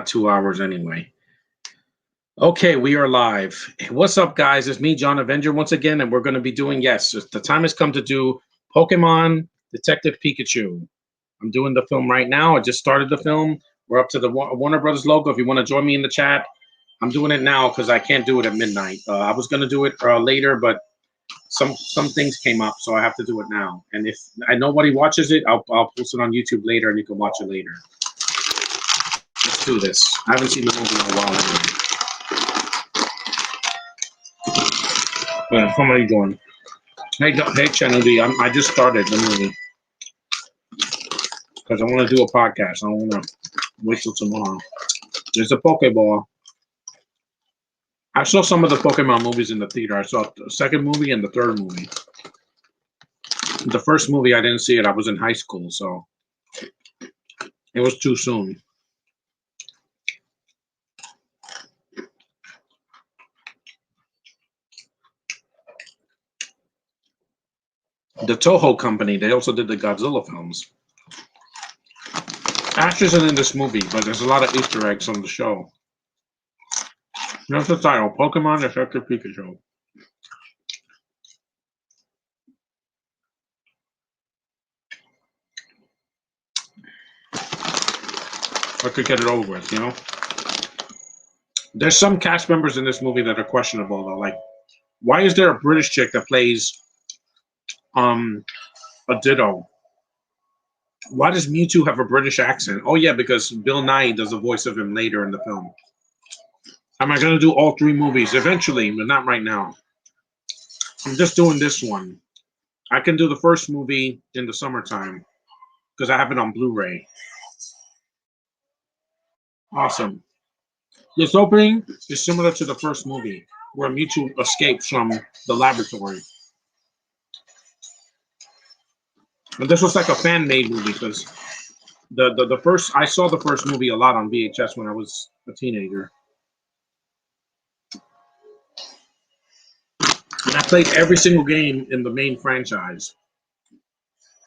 2 hours anyway. Okay, we are live. What's up, guys? It's me, John Avenger, once again, and we're going to be doing, yes, the time has come to do Pokemon Detective Pikachu. I'm doing the film right now. I just started the film. We're up to the Warner Brothers logo. If you want to join me in the chat, I'm doing it now because I can't do it at midnight. I was going to do it later, but some things came up, so I have to do it now. And if nobody watches it, I'll post it on YouTube later, and you can watch it later. Let's do this. I haven't seen the movie in a while anyway. How are you doing? Hey, Chanudi, I just started the movie because I want to do a podcast. I don't want to wait till tomorrow. There's a Pokeball. I saw some of the Pokemon movies in the theater. I saw the second movie and the third movie. The first movie, I didn't see it. I was in high school, so it was too soon. The Toho company, they also did the Godzilla films. Ash isn't in this movie, but there's a lot of Easter eggs on the show. That's the title, Pokemon Detective Pikachu. I could get it over with, you know? There's some cast members in this movie that are questionable, though. Like, why is there a British chick that plays a Ditto? Why does Mewtwo have a British accent? Oh, yeah, because Bill Nye does the voice of him later in the film. Am I going to do all three movies? Eventually, but not right now. I'm just doing this one. I can do the first movie in the summertime because I have it on Blu-ray. Awesome. This opening is similar to the first movie, where Mewtwo escapes from the laboratory. And this was like a fan-made movie because the first, I saw the first movie a lot on VHS when I was a teenager. And I played every single game in the main franchise.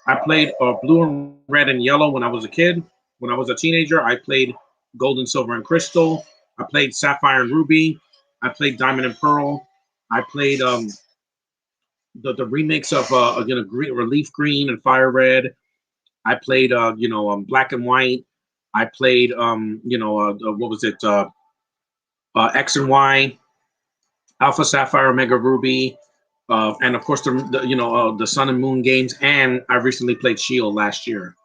I played Blue and Red and Yellow when I was a kid. When I was a teenager, I played Gold and Silver and Crystal. I played Sapphire and Ruby. I played Diamond and Pearl. I played the remakes of Leaf Green and Fire Red. I played Black and White. I played what was it? X and Y, Alpha Sapphire, Omega Ruby, and of course the Sun and Moon games. And I recently played Shield last year.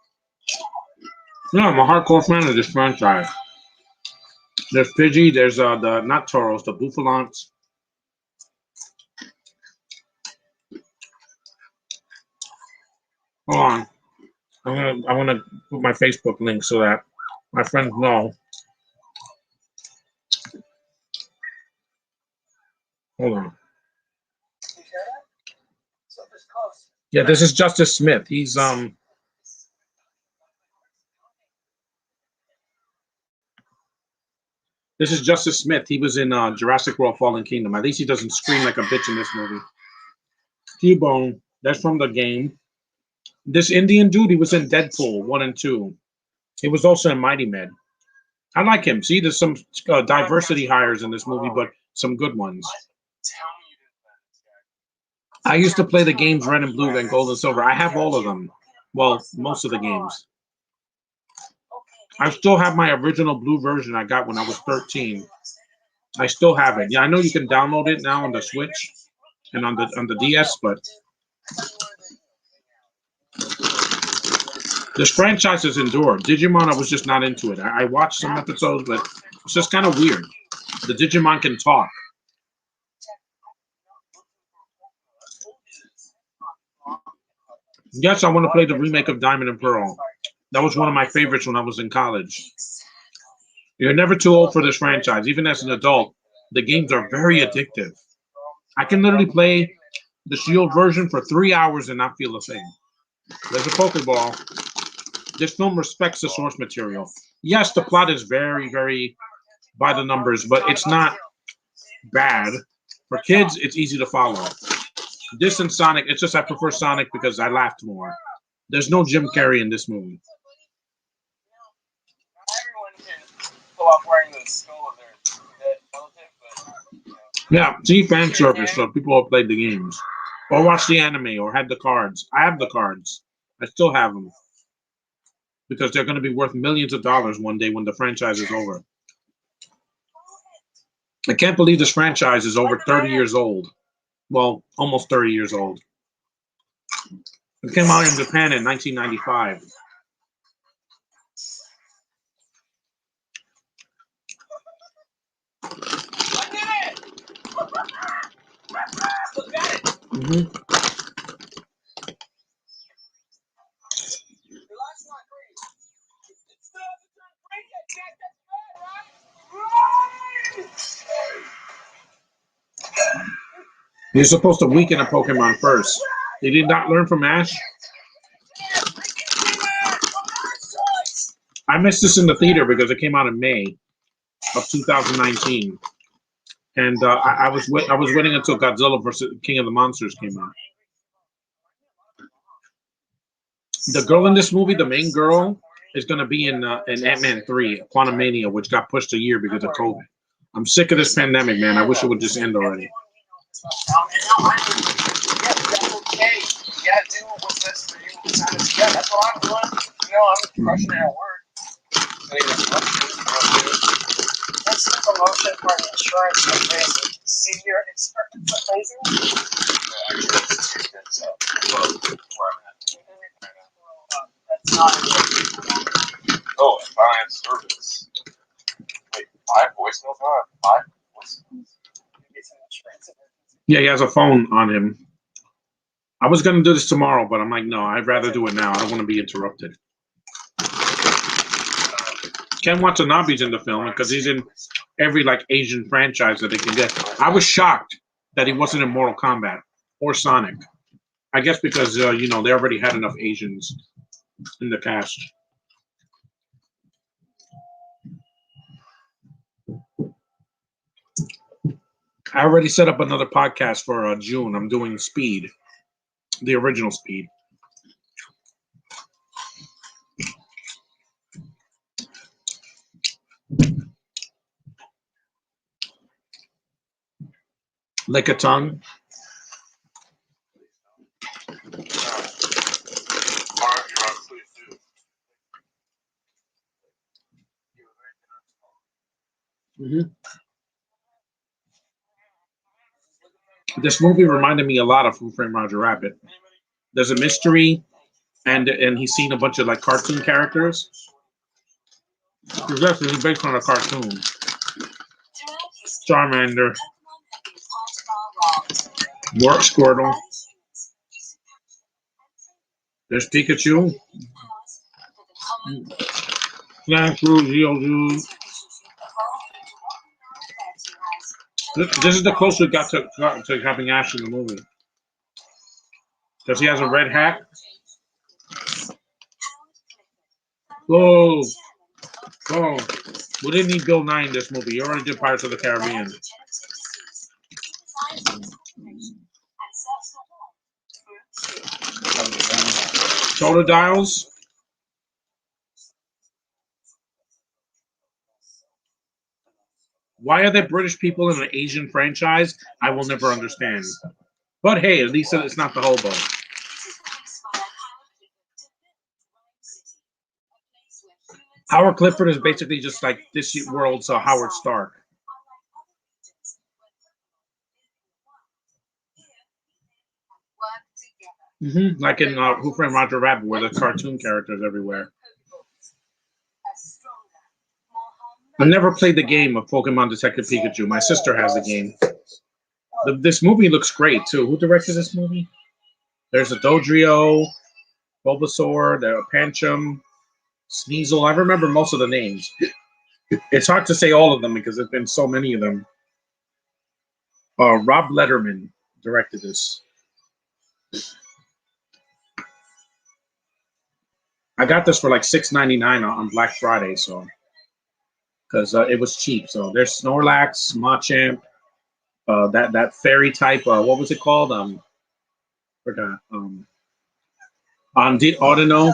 Yeah, I'm a hardcore fan of this franchise. There's Pidgey. There's the not Tauros, the Bouffalants. Hold on. I want to put my Facebook link so that my friends know. Hold on. Yeah, this is Justice Smith. He's This is Justice Smith. He was in Jurassic World: Fallen Kingdom. At least he doesn't scream like a bitch in this movie. T-Bone. That's from the game. This Indian dude, he was in Deadpool 1 and 2. He was also in Mighty Med. I like him. See, there's some diversity hires in this movie, but some good ones. I used to play the games Red and Blue and Gold and Silver. I have all of them. Well, most of the games. I still have my original blue version I got when I was 13. I still have it. Yeah, I know you can download it now on the Switch and on the DS, but this franchise has endured. Digimon, I was just not into it. I watched some episodes, but it's just kind of weird. The Digimon can talk. Yes, I want to play the remake of Diamond and Pearl. That was one of my favorites when I was in college. You're never too old for this franchise. Even as an adult, the games are very addictive. I can literally play the Shield version for 3 hours and not feel a thing. There's a Pokeball. This film respects the source material. Yes, the plot is very, very by the numbers, but it's not bad. For kids, it's easy to follow. This and Sonic, it's just I prefer Sonic because I laughed more. There's no Jim Carrey in this movie. Yeah, see fan service, so people have played the games. Or watched the anime, or had the cards. I have the cards. I still have them. Because they're going to be worth millions of dollars one day when the franchise is over. I can't believe this franchise is over 30 years old. Well, almost 30 years old. It came out in Japan in 1995. Mm-hmm. You're supposed to weaken a Pokemon first. They did not learn from Ash. I missed this in the theater because it came out in May of 2019, and I was waiting until Godzilla vs. King of the Monsters came out. The girl in this movie, the main girl, is going to be in Ant-Man 3, Quantumania, which got pushed a year because of COVID. I'm sick of this pandemic, man. I wish it would just end already. Oh, client service. Wait, 5 voicemails on 5 voicemails? Yeah, he has a phone on him. I was going to do this tomorrow, but I'm like, no, I'd rather do it now. I don't want to be interrupted. Ken Watanabe's in the film because he's in every like Asian franchise that they can get. I was shocked that he wasn't in Mortal Kombat or Sonic. I guess because they already had enough Asians in the cast. I already set up another podcast for June. I'm doing Speed, the original Speed. Lick a tongue. Mm-hmm. This movie reminded me a lot of Who Framed Roger Rabbit. There's a mystery, and he's seen a bunch of like cartoon characters. It's definitely based on a cartoon. Charmander, Squirtle. There's Pikachu. This is the closest we got to having Ash in the movie. Because he has a red hat. Whoa. Whoa. We didn't need Bill Nye in this movie. You already did Pirates of the Caribbean. Totodiles. Why are there British people in an Asian franchise? I will never understand. But hey, at least it's not the hobo. Howard Clifford is basically just like this world's Howard Stark. Mm-hmm. Like in Who Framed Roger Rabbit, where there's cartoon characters everywhere. I never played the game of Pokemon Detective Pikachu. My sister has the game. This movie looks great, too. Who directed this movie? There's a Dodrio, Bulbasaur, the Pancham, Sneasel. I remember most of the names. It's hard to say all of them because there's been so many of them. Rob Letterman directed this. I got this for like $6.99 on Black Friday, so because it was cheap. So there's Snorlax, Machamp, that fairy type. What was it called? Forgot. Audino.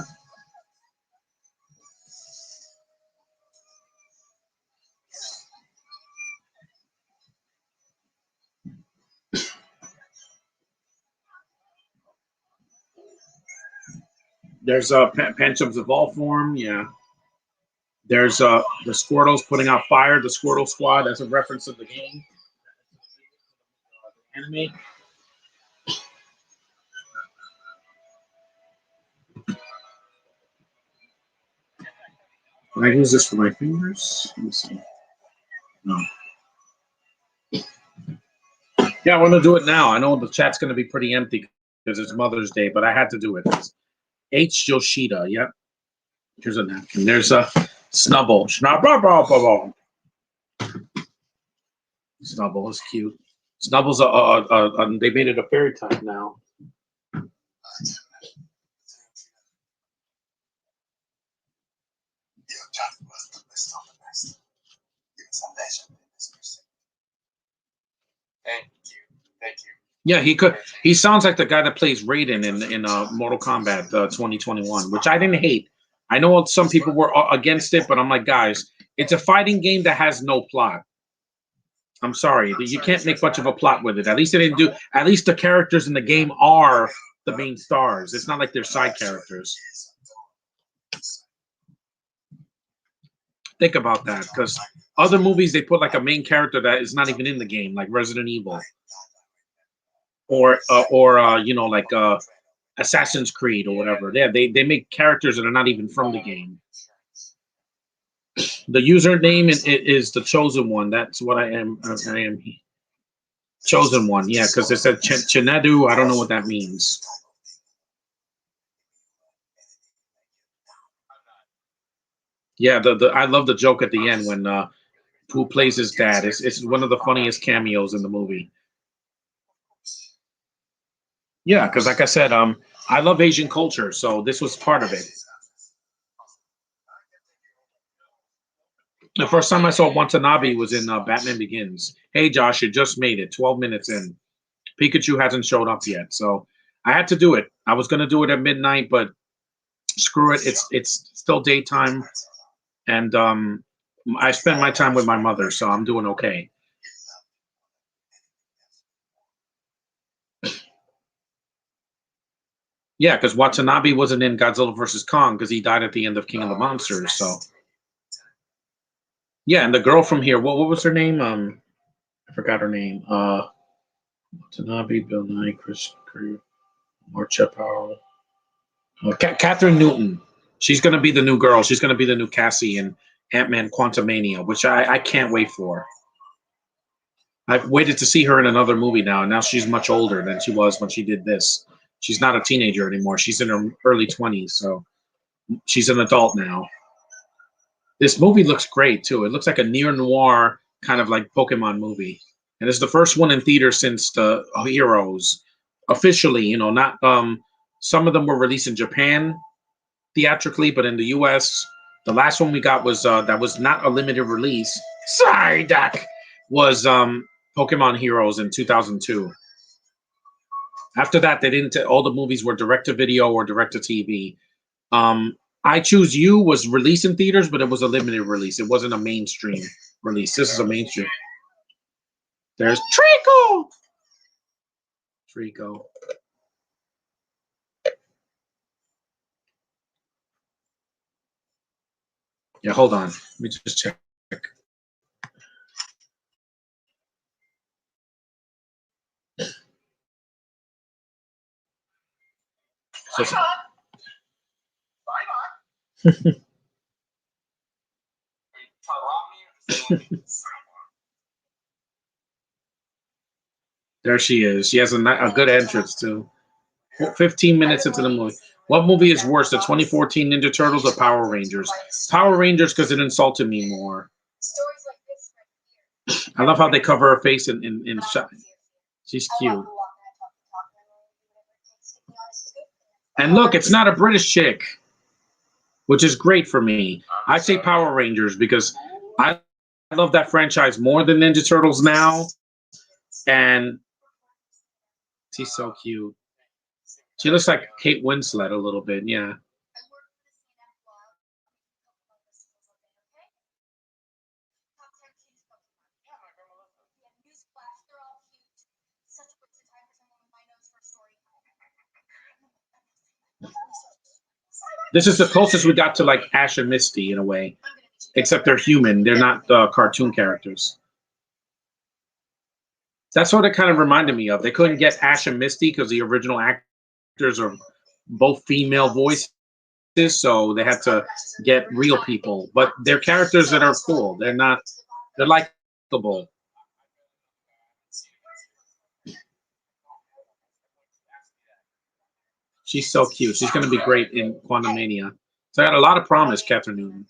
There's Panchum's Evolve form. Yeah. There's the Squirtles putting out fire. The Squirtle Squad as a reference to the game. Anime. Can I use this for my fingers? Let me see. No. Yeah, I want to do it now. I know the chat's going to be pretty empty because it's Mother's Day, but I had to do it. It's H. Yoshida. Yep. Here's a napkin. There's a Snubble. Snubble is cute. Snubble's they made it a fairy type now. Thank you. Yeah, he could. He sounds like the guy that plays Raiden in Mortal Kombat 2021, which I didn't hate. I know some people were against it, but I'm like, guys, it's a fighting game that has no plot. I'm sorry, you can't make much of a plot with it. At least they didn't do. At least the characters in the game are the main stars. It's not like they're side characters. Think about that, because other movies they put like a main character that is not even in the game, like Resident Evil, or you know, like Assassin's Creed or whatever. Yeah, they make characters that are not even from the game. The username is the chosen one. That's what I am. I am chosen one. Yeah, because it said Chinadu. I don't know what that means. Yeah, I love the joke at the end when who plays his dad. It's one of the funniest cameos in the movie. Yeah, because like I said, I love Asian culture, so this was part of it. The first time I saw Watanabe was in Batman Begins. Hey, Josh, you just made it. 12 minutes in. Pikachu hasn't showed up yet, so I had to do it. I was gonna do it at midnight, but screw it. It's still daytime, and I spend my time with my mother, so I'm doing okay. Yeah, because Watanabe wasn't in Godzilla versus Kong because he died at the end of King of the Monsters. So yeah, and the girl from here, what was her name? I forgot her name. Watanabe, Bill Nye, Chris Crew, Marcia Powell, Catherine Newton. She's gonna be the new girl. She's gonna be the new Cassie in Ant-Man Quantumania, which I can't wait for. I've waited to see her in another movie now, and now she's much older than she was when she did this. She's not a teenager anymore. She's in her early 20s, so she's an adult now. This movie looks great too. It looks like a neo-noir kind of like Pokemon movie, and it's the first one in theater since the Heroes. Officially, you know, not some of them were released in Japan theatrically, but in the U.S., the last one we got was that was not a limited release. Sorry, Doc. Was Pokemon Heroes in 2002. After that, they didn't. All the movies were direct to video or direct to TV. I Choose You was released in theaters, but it was a limited release. It wasn't a mainstream release. This is a mainstream. There's Trico. Trico. Yeah, hold on. Let me just check. So, there she is. She has a good entrance too. 15 minutes into the movie. What movie is worse, the 2014 Ninja Turtles or Power Rangers? Power Rangers because it insulted me more. I love how they cover her face in shot. She's cute. And look, it's not a British chick, which is great for me. I say Power Rangers because I love that franchise more than Ninja Turtles now. And she's so cute. She looks like Kate Winslet a little bit, yeah. This is the closest we got to like Ash and Misty in a way, except they're human. They're not cartoon characters. That's what it kind of reminded me of. They couldn't get Ash and Misty because the original actors are both female voices, so they had to get real people. But they're characters that are cool. They're not. They're likable. She's so cute. She's going to be great in Quantum Mania. So I got a lot of promise, Catherine Newton.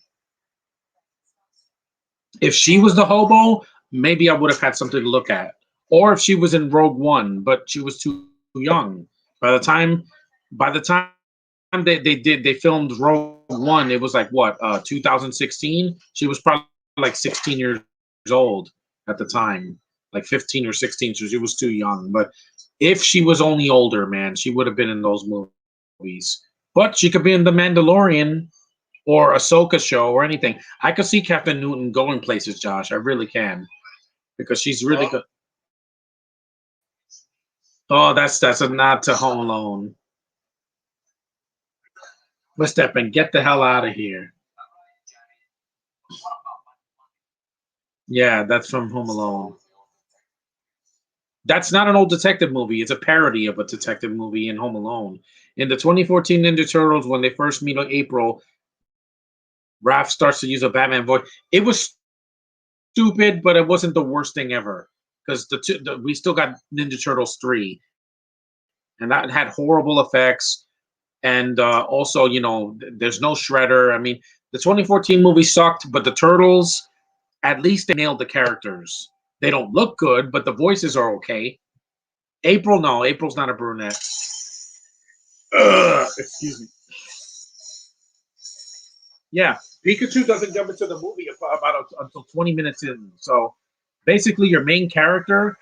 If she was the hobo, maybe I would have had something to look at. Or if she was in Rogue One, but she was too young. By the time, by the time they filmed Rogue One, it was like what 2016. She was probably like 16 years old at the time, like 15 or 16. So she was too young. But if she was only older, man, she would have been in those movies. But she could be in The Mandalorian or Ahsoka show or anything. I could see Captain Newton going places, Josh. I really can because she's really good. Oh, that's a nod to Home Alone. Let's step and get the hell out of here. Yeah, that's from Home Alone. That's not an old detective movie. It's a parody of a detective movie in Home Alone. In the 2014 Ninja Turtles, when they first meet on April, Raph starts to use a Batman voice. It was stupid, but it wasn't the worst thing ever because we still got Ninja Turtles 3, and that had horrible effects. And also, there's no Shredder. I mean, the 2014 movie sucked, but the Turtles, at least they nailed the characters. They don't look good, but the voices are okay. April, no, April's not a brunette. Excuse me. Yeah, Pikachu doesn't jump into the movie until 20 minutes in. So basically, your main character,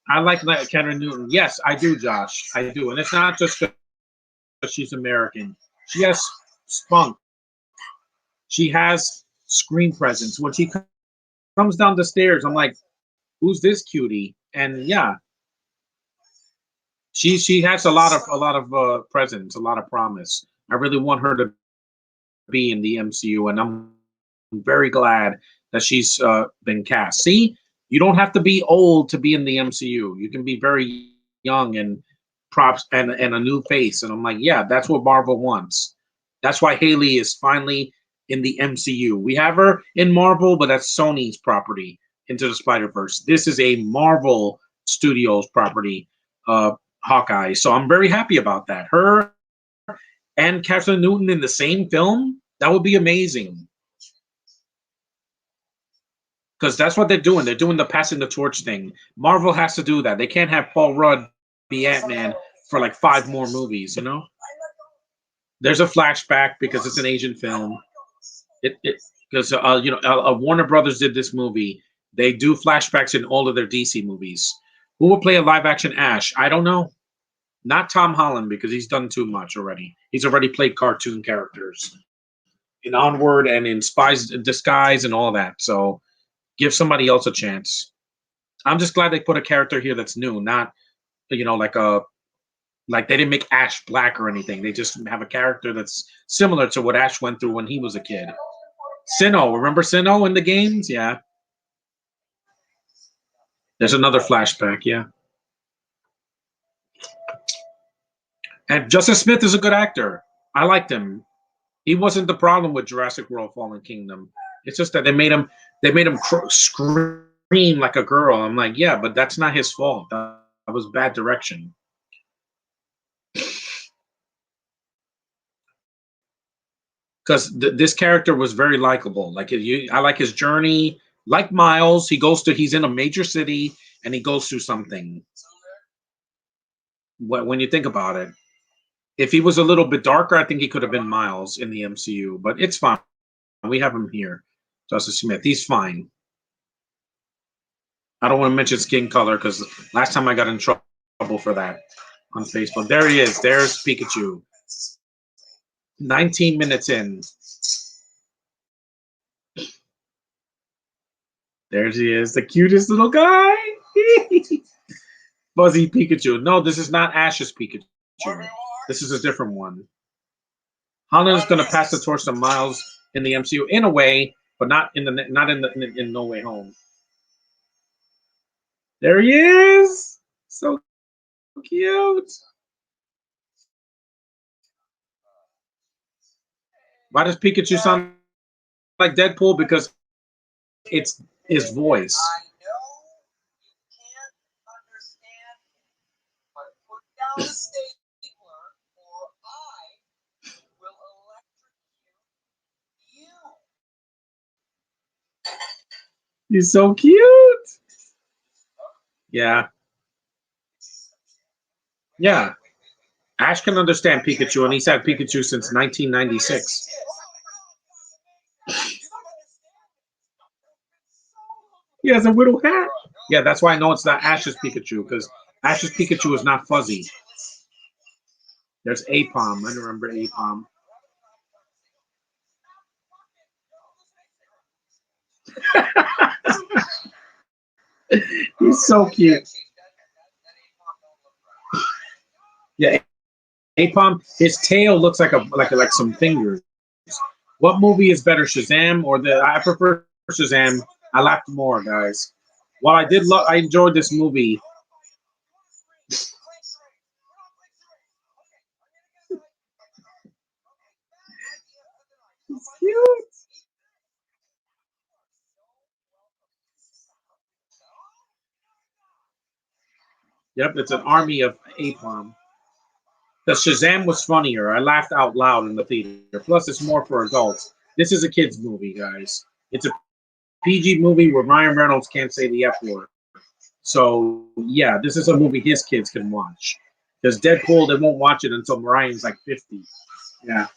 I like Catherine Newton. Yes, I do, Josh. I do. And it's not just because she's American. She has spunk. She has screen presence. When she comes down the stairs, I'm like, who's this cutie? And yeah, she has a lot of presence, a lot of promise. I really want her to be in the MCU, and I'm very glad that she's been cast. See, you don't have to be old to be in the MCU. You can be very young and props and a new face. And I'm like, yeah, that's what Marvel wants. That's why Haley is finally in the MCU. We have her in Marvel, but that's Sony's property, Into the Spider-Verse. This is a Marvel Studios property, Hawkeye. So I'm very happy about that. Her and Catherine Newton in the same film, that would be amazing. Because that's what they're doing. They're doing the passing the torch thing. Marvel has to do that. They can't have Paul Rudd be Ant-Man for like 5 more movies, There's a flashback because it's an Asian film. Because Warner Brothers did this movie. They do flashbacks in all of their DC movies. Who will play a live action Ash? I don't know. Not Tom Holland because he's done too much already. He's already played cartoon characters in Onward and in Spies in Disguise and all that. So give somebody else a chance. I'm just glad they put a character here that's new, not like they didn't make Ash black or anything. They just have a character that's similar to what Ash went through when he was a kid. Sinnoh, remember Sinnoh in the games? Yeah. There's another flashback, yeah. And Justin Smith is a good actor. I liked him. He wasn't the problem with Jurassic World: Fallen Kingdom. It's just that they made him scream like a girl. I'm like, yeah, but that's not his fault. That was bad direction. Because this character was very likable. I like his journey. Like Miles, he's in a major city and he goes through something. When you think about it, if he was a little bit darker, I think he could have been Miles in the MCU. But it's fine. We have him here, Justin Smith. He's fine. I don't want to mention skin color because last time I got in trouble for that on Facebook. There he is. There's Pikachu. 19 minutes in. There he is, the cutest little guy. Fuzzy Pikachu. No, this is not Ash's Pikachu. This is a different one. Holland is going to pass the torch to Miles in the MCU in a way, but not in No Way Home. There he is. So cute. Why does Pikachu sound like Deadpool? Because it's his voice. I know you can't understand me, but put down the stapler or I will electrocute you. He's so cute. Yeah. Yeah. Ash can understand Pikachu, and he's had Pikachu since 1996. He has a little hat. Yeah, that's why I know it's not Ash's Pikachu, because Ash's Pikachu is not fuzzy. There's Apom. I remember Apom. He's so cute. Yeah, Apom. His tail looks like like some fingers. What movie is better, Shazam or the? I prefer Shazam. I laughed more, guys. While I enjoyed this movie. It's cute. Yep, it's an army of Apom. The Shazam was funnier. I laughed out loud in the theater. Plus, it's more for adults. This is a kids' movie, guys. It's a PG movie where Ryan Reynolds can't say the F word. So, yeah, this is a movie his kids can watch. Because Deadpool, they won't watch it until Ryan's like 50. Yeah.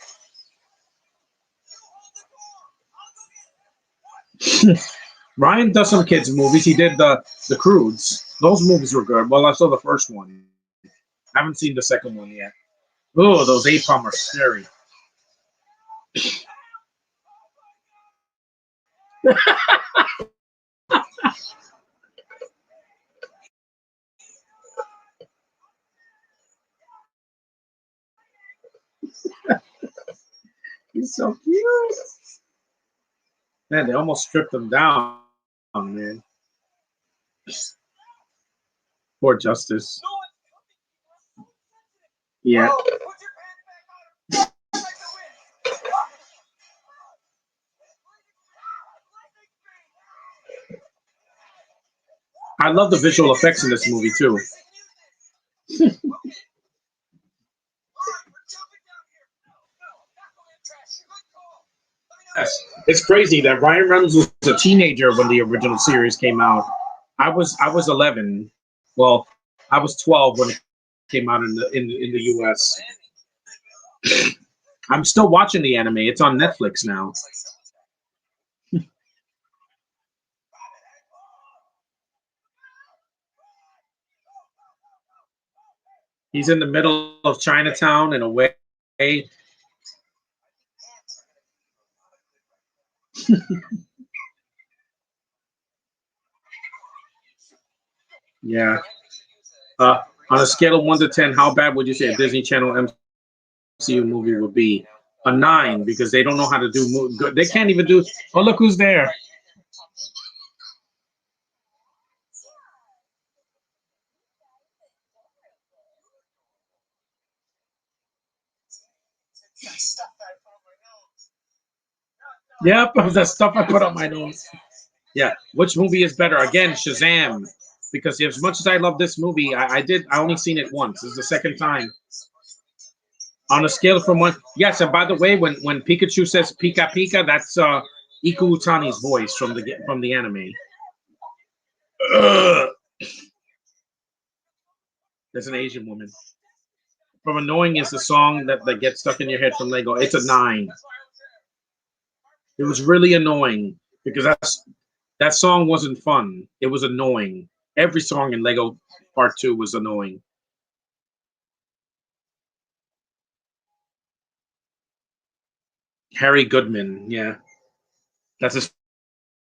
Ryan does some kids' movies. He did the Croods. Those movies were good. Well, I saw the first one. I haven't seen the second one yet. Oh, those Apom are scary. He's so cute. Man, they almost stripped him down, man. Poor Justice. Yeah. I love the visual effects in this movie too. Yes. It's crazy that Ryan Reynolds was a teenager when the original series came out. I was 11. Well, I was 12 when it came out in the US. I'm still watching the anime. It's on Netflix now. He's in the middle of Chinatown in a way. Yeah. On a scale of 1 to 10, how bad would you say a Disney Channel MCU movie would be? A 9, because they don't know how to do good. They can't even do. Oh, look who's there! Yep, the stuff I put on my nose. Yeah, which movie is better? Again, Shazam. Because as much as I love this movie, I only seen it once. This is the second time. On a scale from 1, yes. And by the way, when Pikachu says "Pika Pika," that's Iku Utani's voice from the anime. Ugh. There's an Asian woman. From Annoying is the song that gets stuck in your head from Lego. It's a 9. It was really annoying because that song wasn't fun. It was annoying. Every song in Lego Part 2 was annoying. Harry Goodman, yeah. That's his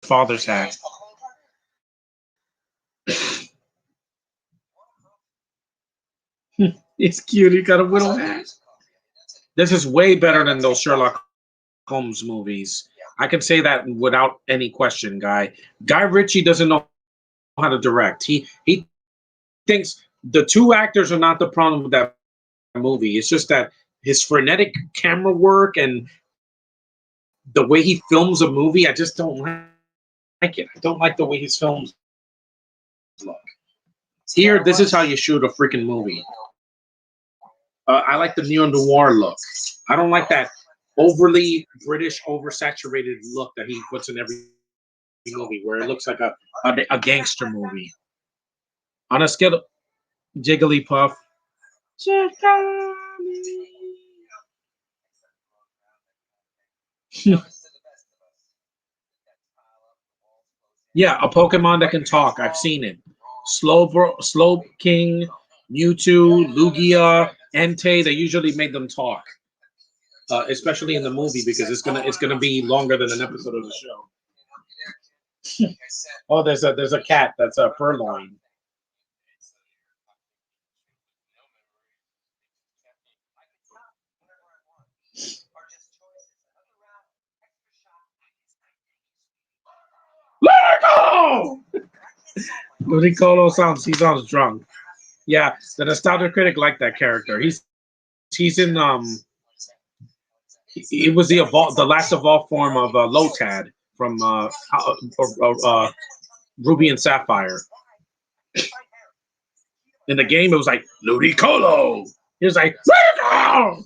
father's hat. It's cute. He got a little hat. This is way better than those Sherlock Holmes movies. I can say that without any question, Guy. Guy Ritchie doesn't know how to direct. He thinks the two actors are not the problem with that movie. It's just that his frenetic camera work and the way he films a movie, I just don't like it. I don't like the way his films look. Here, this is how you shoot a freaking movie. I like the neo noir look. I don't like that overly British, oversaturated look that he puts in every movie, where it looks like a gangster movie. On a scale of Jigglypuff, yeah, a Pokemon that can talk. I've seen it. Slow King, Mewtwo, Lugia, Entei. They usually make them talk, especially in the movie because it's gonna be longer than an episode of the show. Oh, there's a cat that's a furloin. Let it go. Ludicolo sounds drunk. Yeah, the nostalgia critic liked that character. He's in he was the last evolved form of Lotad from Ruby and Sapphire. In the game, it was like Ludicolo. He was like, let it go.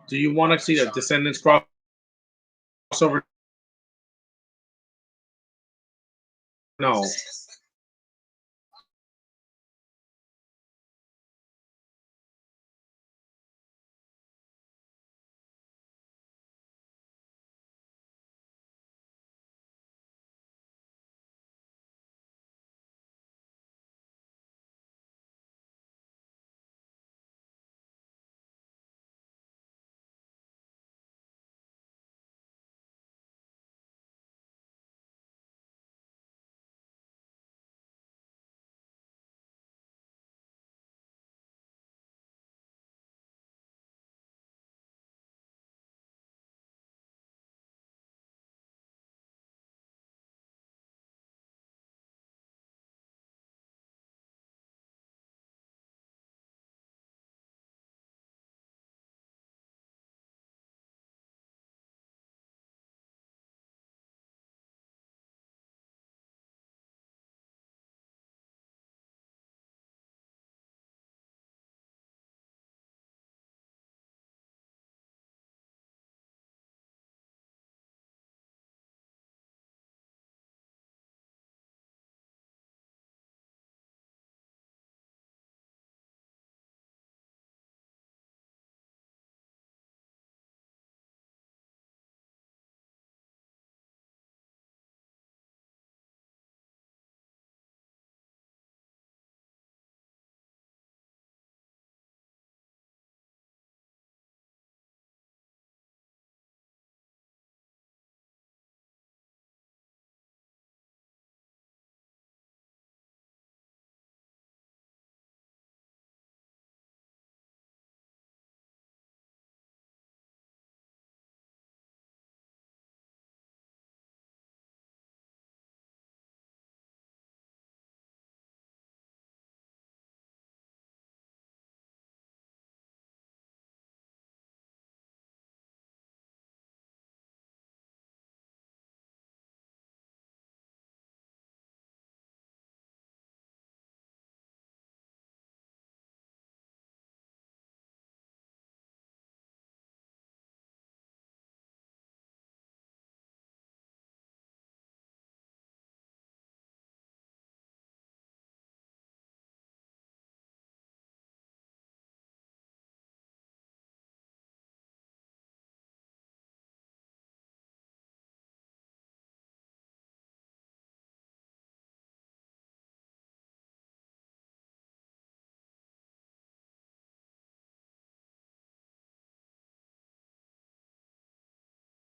Do you want to see the Descendants crossover? No.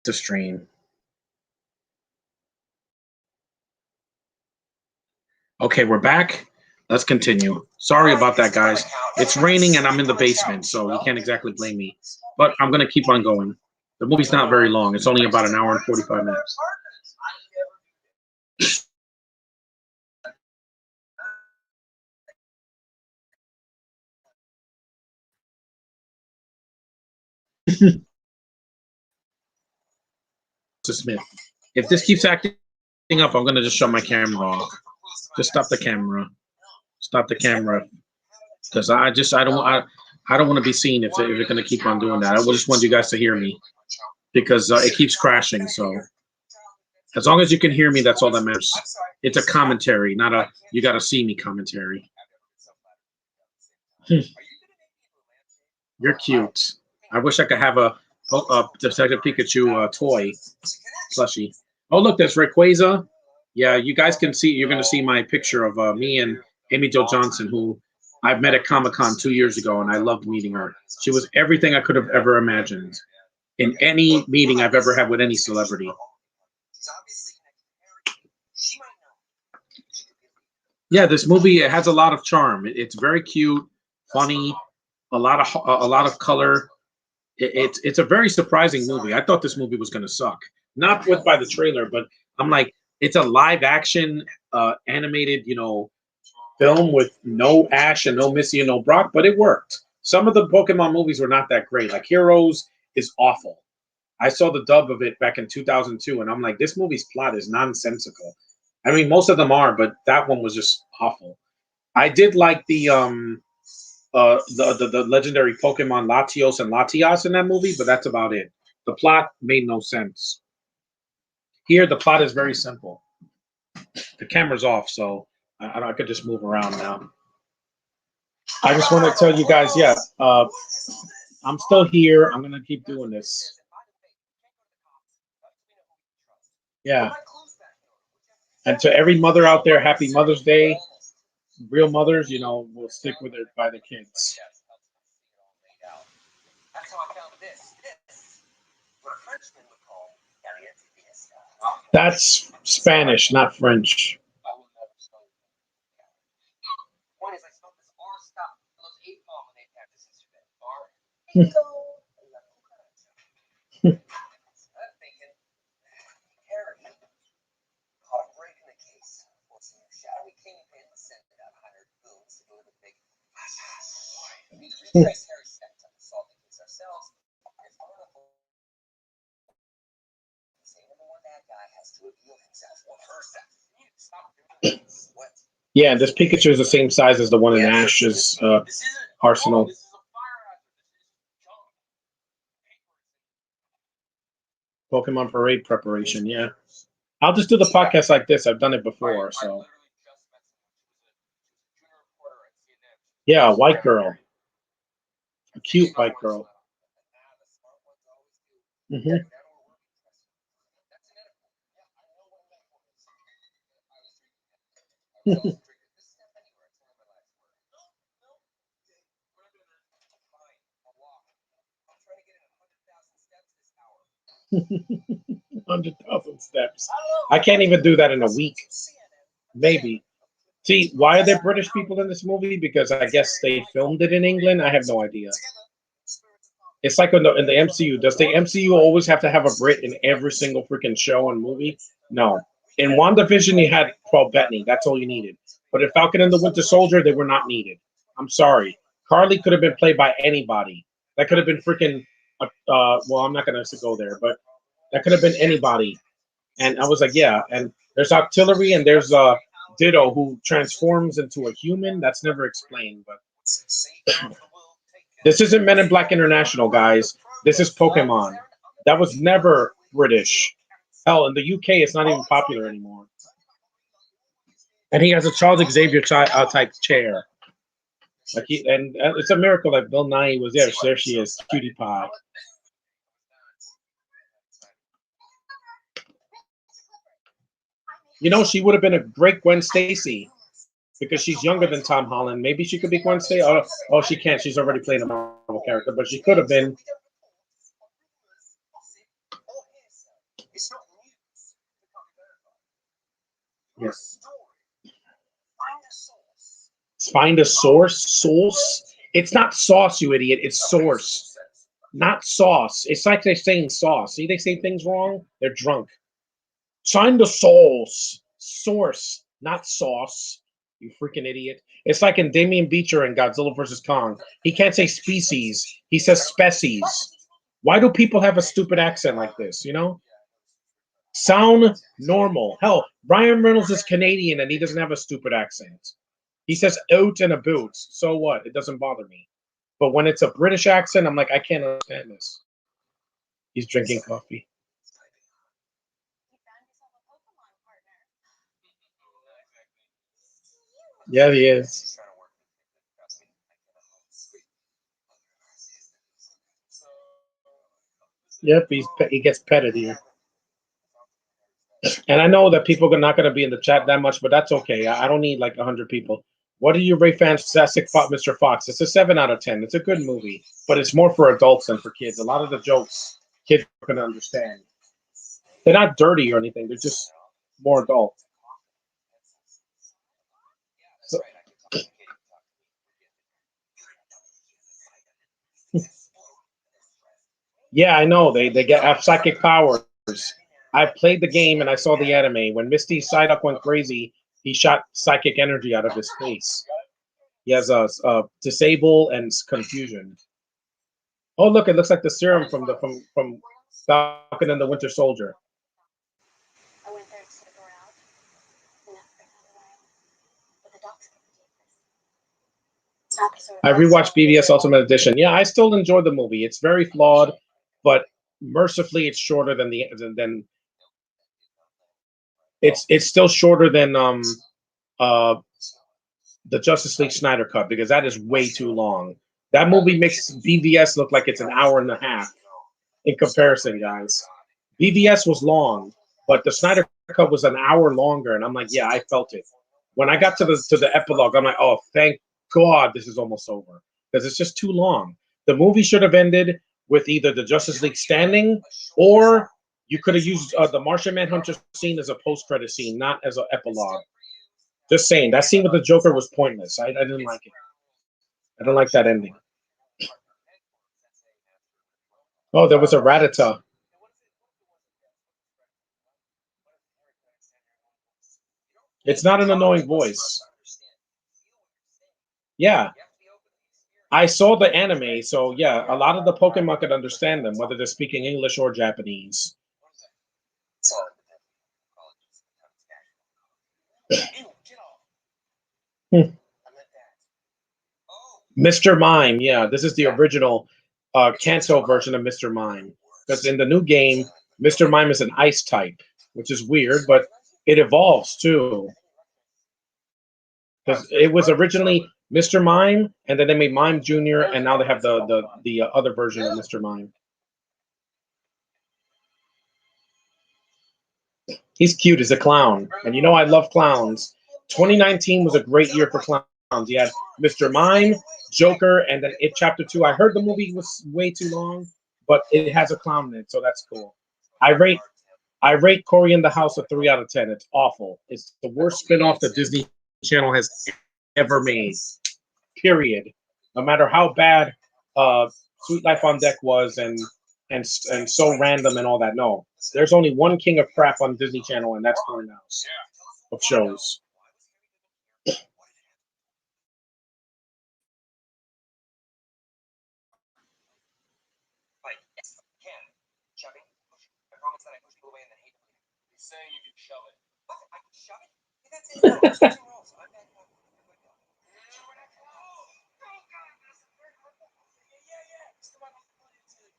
To stream. Okay, we're back. Let's continue. Sorry about that, guys. It's raining and I'm in the basement, so you can't exactly blame me. But I'm gonna keep on going. The movie's not very long. It's only about an hour and 45 minutes. Smith. If this keeps acting up, I'm gonna just shut my camera off. Just stop the camera. Stop the camera. Because I don't want to be seen if they're going to keep on doing that. I just want you guys to hear me because it keeps crashing. So as long as you can hear me, that's all that matters. It's a commentary, not a you got to see me commentary. You're cute. I wish I could have a Detective Pikachu toy plushie. Oh, look, there's Rayquaza. Yeah, you guys can see. You're going to see my picture of me and Amy Jo Johnson, who I've met at Comic-Con 2 years ago, and I loved meeting her. She was everything I could have ever imagined in any meeting I've ever had with any celebrity. Yeah, this movie, it has a lot of charm. It's very cute, funny, a lot of color. It's a very surprising movie. I thought this movie was going to suck, not with by the trailer, but I'm like, it's a live action animated, film with no Ash and no Missy and no Brock, but it worked. Some of the Pokemon movies were not that great. Like Heroes is awful. I saw the dub of it back in 2002, and I'm like, this movie's plot is nonsensical. I mean, most of them are, but that one was just awful. I did like the legendary Pokemon Latios and Latias in that movie, but that's about it. The plot made no sense. Here, the plot is very simple. The camera's off, so I could just move around now. I just want to tell you guys, yeah, I'm still here. I'm gonna keep doing this. Yeah. And to every mother out there, happy Mother's Day. Real mothers, will stick with it by the kids. That's Spanish, not French. Yeah, this Pikachu is the same size as the one in Ash's arsenal. Pokemon Parade preparation, yeah. I'll just do the podcast like this. I've done it before, so. Yeah, a white girl. A cute white girl. Mm-hmm. Hundred thousand steps. I can't even do that in a week. Maybe. See, why are there British people in this movie? Because I guess they filmed it in England. I have no idea. It's like in the MCU. Does the MCU always have to have a Brit in every single freaking show and movie? No. In WandaVision, you had Paul Bettany. That's all you needed. But in Falcon and the Winter Soldier, they were not needed. I'm sorry. Carly could have been played by anybody. That could have been freaking. Well, I'm not going to go there, but that could have been anybody. And I was like, yeah. And there's Artillery and there's Ditto who transforms into a human. That's never explained. But this isn't Men in Black International, guys. This is Pokemon. That was never British. Hell, in the UK, it's not even popular anymore. And he has a Charles Xavier type chair. And it's a miracle that Bill Nye was there. So there she is, cutie pie. She would have been a great Gwen Stacy because she's younger than Tom Holland. Maybe she could be Gwen Stacy. Oh, she can't. She's already playing a Marvel character, but she could have been. Yes. Find a source. It's not sauce, you idiot. It's source, not sauce. It's like they're saying sauce. See, they say things wrong. They're drunk. Find the source, not sauce. You freaking idiot. It's like in Damien Beecher in Godzilla vs. Kong. He can't say species. He says species. Why do people have a stupid accent like this, you know? Sound normal. Hell, Ryan Reynolds is Canadian and he doesn't have a stupid accent. He says out and a boot. So what? It doesn't bother me. But when it's a British accent, I'm like, I can't understand this. He's drinking coffee. Yeah, he is. Yep, he gets petted here. And I know that people are not going to be in the chat that much, but that's okay. I don't need like 100 people. What do you rate Fantastic Mr. Fox? It's a 7 out of 10. It's a good movie, but it's more for adults than for kids. A lot of the jokes kids are going to understand. They're not dirty or anything. They're just more adult. So, yeah, I know. They have psychic powers. I played the game and I saw the anime. When Misty's Psyduck went crazy, he shot psychic energy out of his face. He has a disable and confusion. Oh, look! It looks like the serum from Falcon and the Winter Soldier. I went there to sort her out, and but the docs I rewatched BVS Ultimate Edition. Yeah, I still enjoy the movie. It's very flawed, but mercifully, it's shorter than it's still shorter than uh the Justice League Snyder Cut because that is way too long. That movie makes BVS look like it's an hour and a half in comparison, guys. BVS was long, but the Snyder Cut was an hour longer, and I'm like, yeah, I felt it. When I got to the epilogue, I'm like, oh, thank God this is almost over because it's just too long. The movie should have ended with either the Justice League standing, or you could have used the Martian Manhunter scene as a post-credit scene, not as an epilogue. Just saying, that scene with the Joker was pointless. I didn't like it. I don't like that ending. Oh, there was a Ratata. It's not an annoying voice. Yeah. I saw the anime, so yeah, a lot of the Pokemon could understand them, whether they're speaking English or Japanese. Mr. Mime, yeah, this is the original Kanto version of Mr. Mime. Because in the new game, Mr. Mime is an ice type, which is weird, but it evolves too. Because it was originally Mr. Mime, and then they made Mime Jr., and now they have the other version of Mr. Mime. He's cute as a clown, and you know I love clowns. 2019 was a great year for clowns. You had Mr. Mime, Joker, and then It Chapter 2. I heard the movie was way too long, but it has a clown in it, so that's cool. I rate Cory in the House a 3 out of 10. It's awful. It's the worst spinoff that Disney Channel has ever made. Period. No matter how bad Sweet Life on Deck was and so random and all that. No, there's only one king of crap on Disney Channel, and that's Cory in the House of shows.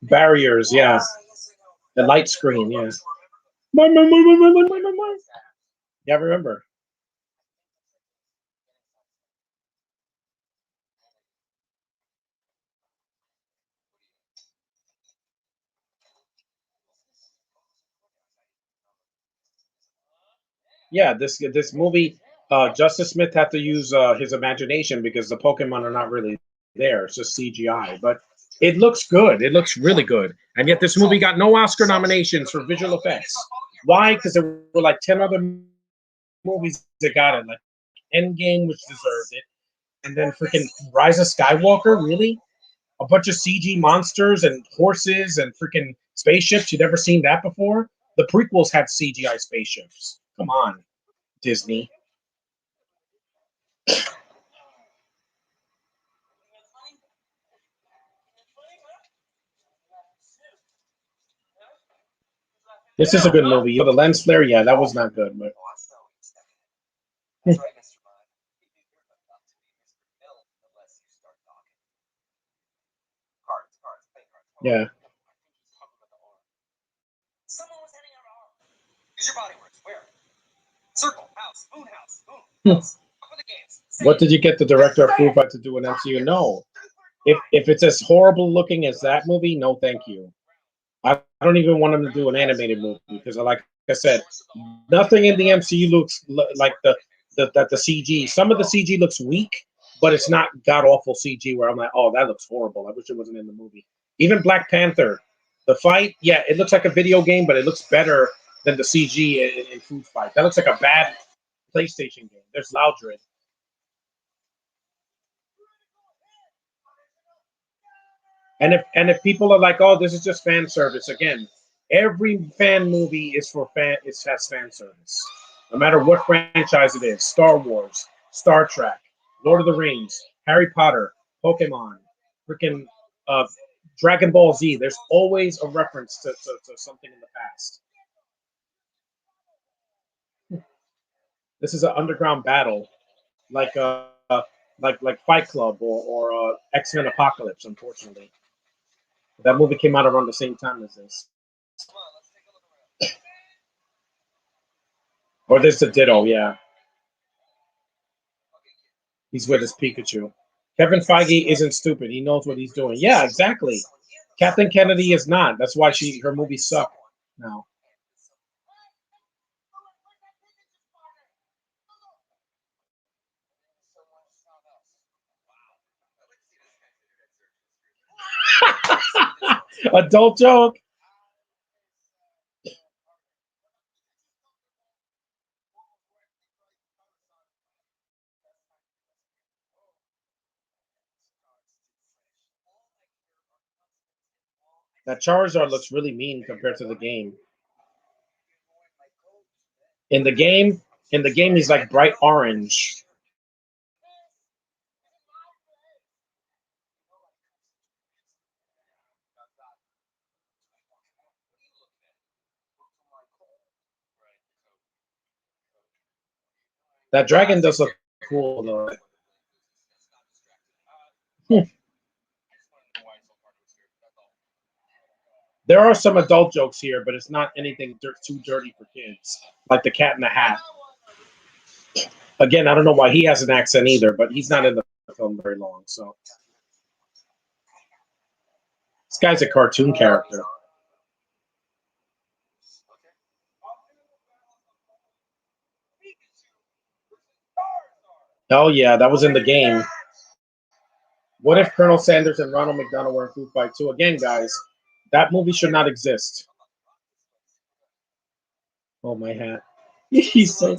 Barriers, yeah. The light screen, yeah. Yeah, I remember. Yeah, this movie, Justice Smith had to use his imagination because the Pokemon are not really there. It's just CGI, but it looks good. It looks really good. And yet this movie got no Oscar nominations for visual effects. Why? Because there were like 10 other movies that got it, like Endgame, which deserved it. And then freaking Rise of Skywalker, really? A bunch of CG monsters and horses and freaking spaceships. You'd never seen that before? The prequels had CGI spaceships. Come on, Disney. This is a good movie. The lens flare, yeah, that was not good, but That's right, Mr. Bud. You're about to be Mr. Mill unless you start talking. Cards, play cards. yeah. I think he's talking about the arm. Someone was handing out an arm. Use your body words. Where? Circle, house, house. Up with the games. What did you get the director of Foo Fight to do an MCU? No. If it's as horrible looking as that movie, no, thank you. I don't even want him to do an animated movie because, like I said, nothing in the MCU looks like the CG. Some of the CG looks weak, but it's not god awful CG where I'm like, oh, that looks horrible. I wish it wasn't in the movie. Even Black Panther, the fight, yeah, it looks like a video game, but it looks better than the CG in Food Fight. That looks like a bad PlayStation game. There's Loudred. And if people are like, oh, this is just fan service, again, every fan movie is for fan. It has fan service, no matter what franchise it is. Star Wars, Star Trek, Lord of the Rings, Harry Potter, Pokemon, freaking uh, Dragon Ball Z. There's always a reference to something in the past. This is an underground battle, like like Fight Club or X-Men Apocalypse. Unfortunately, that movie came out around the same time as this. Come on, let's take a look around. Or this is a ditto, yeah. Okay, kid. He's with his Pikachu. Kevin Feige isn't stupid. He knows what he's doing. Yeah, exactly. Kathleen Kennedy is not. That's why her movies suck now. Adult joke. That Charizard looks really mean compared to the game. In the game, he's like bright orange. That dragon does look cool though. There are some adult jokes here, but it's not anything too dirty for kids, like the Cat in the Hat. Again, I don't know why he has an accent either, but he's not in the film very long. So this guy's a cartoon character. Oh yeah, that was in the game. What if Colonel Sanders and Ronald McDonald were in Food Fight 2? Again, guys, that movie should not exist. Oh, my hat. He's so,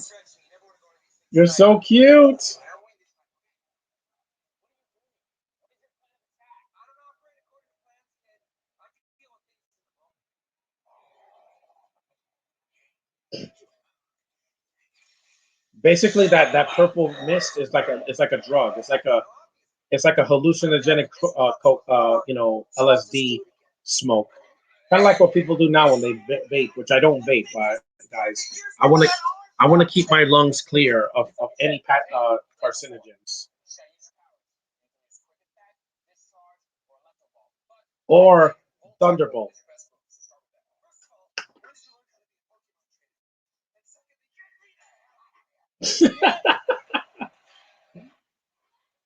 you're so cute. Basically, that purple mist is like a drug. It's like a hallucinogenic, LSD smoke. Kind of like what people do now when they vape, which I don't vape, guys. I want to keep my lungs clear of any carcinogens or Thunderbolt.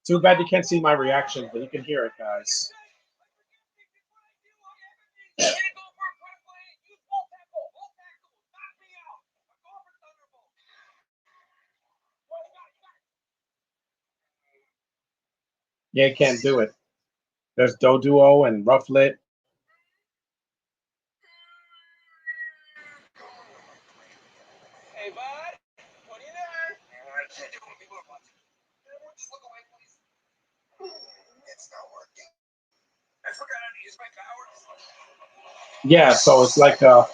Too bad you can't see my reaction, but you can hear it, guys. Yeah, you can't do it. There's Doduo and Rufflet. Hey, bud. What are you doing? I can't do it. People are watching. Just look away, please. Yeah, so it's like a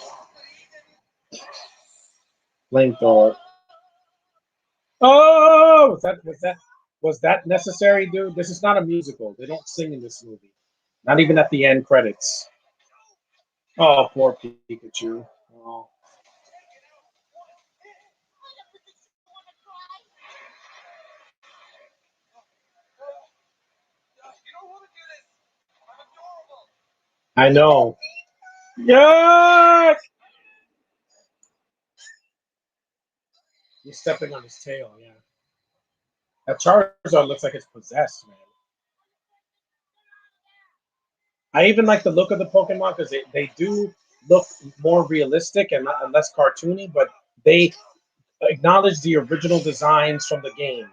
flamethrower. Oh, was that necessary, dude? This is not a musical. They don't sing in this movie. Not even at the end credits. Oh, poor Pikachu. Oh. I know. Yes! He's stepping on his tail, yeah. That Charizard looks like it's possessed, man. I even like the look of the Pokemon because they do look more realistic and less cartoony, but they acknowledge the original designs from the game.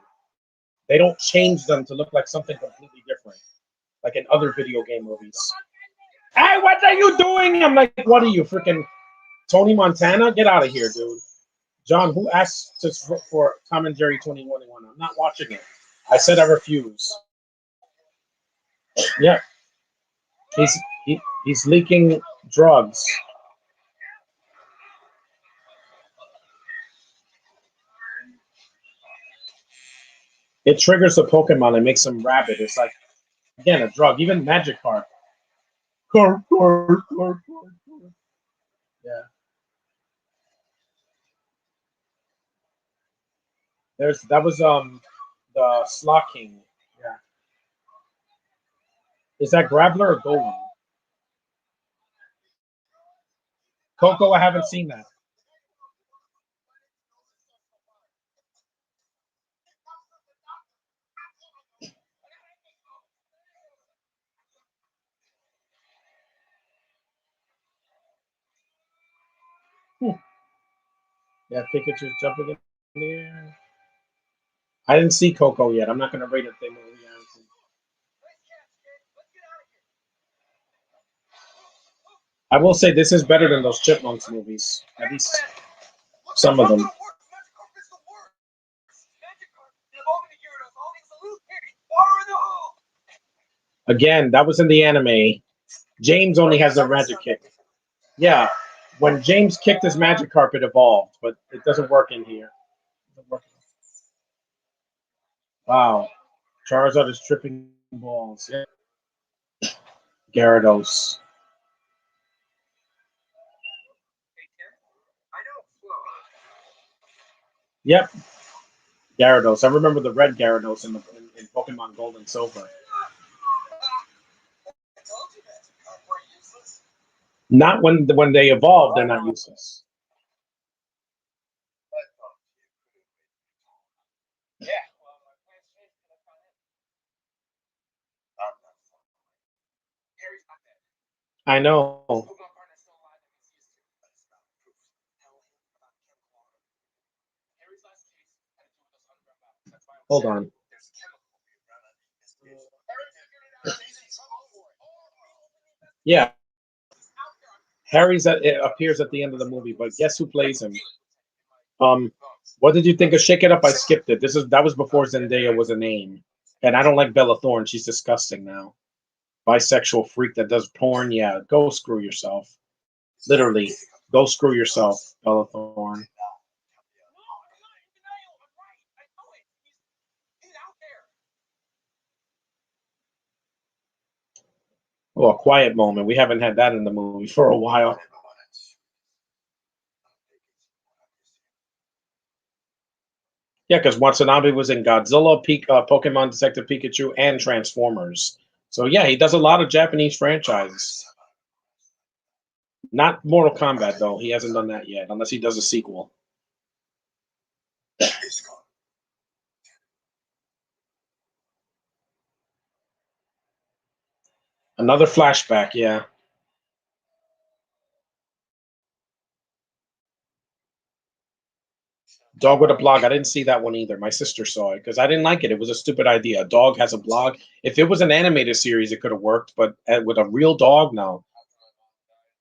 They don't change them to look like something completely different, like in other video game movies. Hey, what are you doing? I'm like, what are you, freaking Tony Montana? Get out of here, dude. John, who asked us for Tom and Jerry 2021? I'm not watching it. I said I refuse. Yeah, he's leaking drugs. It triggers the Pokemon and makes them rabid. It's like, again, a drug. Even Magikarp. Yeah. That was the Slocking. Yeah. Is that Graveler or Golem? Coco, I haven't seen that. Yeah, Pikachu's jumping in the air. I didn't see Coco yet. I'm not going to rate it. They movie. I will say this is better than those Chipmunks movies. At least some of them. Again, that was in the anime. James only has a magic kick. Yeah, when James kicked his Magikarp, it evolved, but it doesn't work in here. Wow, Charizard is tripping balls. Yeah. Gyarados. Yep, Gyarados. I remember the red Gyarados in Pokemon Gold and Silver. Not when they evolve, they're not useless. I know. Hold on. Yeah, it appears at the end of the movie, but guess who plays him? What did you think of Shake It Up? I skipped it. That was before Zendaya was a name, and I don't like Bella Thorne. She's disgusting now. Bisexual freak that does porn. Yeah, go screw yourself. Literally, go screw yourself, Bella Thorne. Oh, a quiet moment. We haven't had that in the movie for a while. Yeah, because Watanabe was in Godzilla, Pokemon Detective Pikachu, and Transformers. So yeah, he does a lot of Japanese franchises. Not Mortal Kombat though. He hasn't done that yet, unless he does a sequel. Another flashback, yeah. Dog with a blog. I didn't see that one either. My sister saw it because I didn't like it. It was a stupid idea. A dog has a blog. If it was an animated series, it could have worked, but with a real dog, no.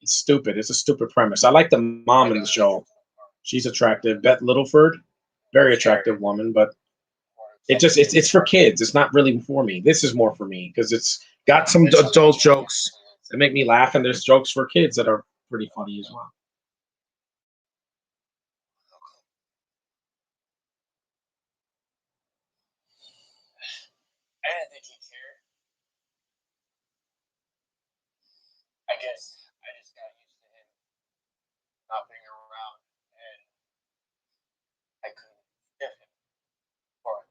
It's stupid. It's a stupid premise. I like the mom in the show. She's attractive. Bette Littleford, very attractive woman, but it's for kids. It's not really for me. This is more for me because it's got some adult jokes. They make me laugh, and there's jokes for kids that are pretty funny as well. I didn't think he cared. I guess I just got used to him not being around, and I couldn't forgive him for it.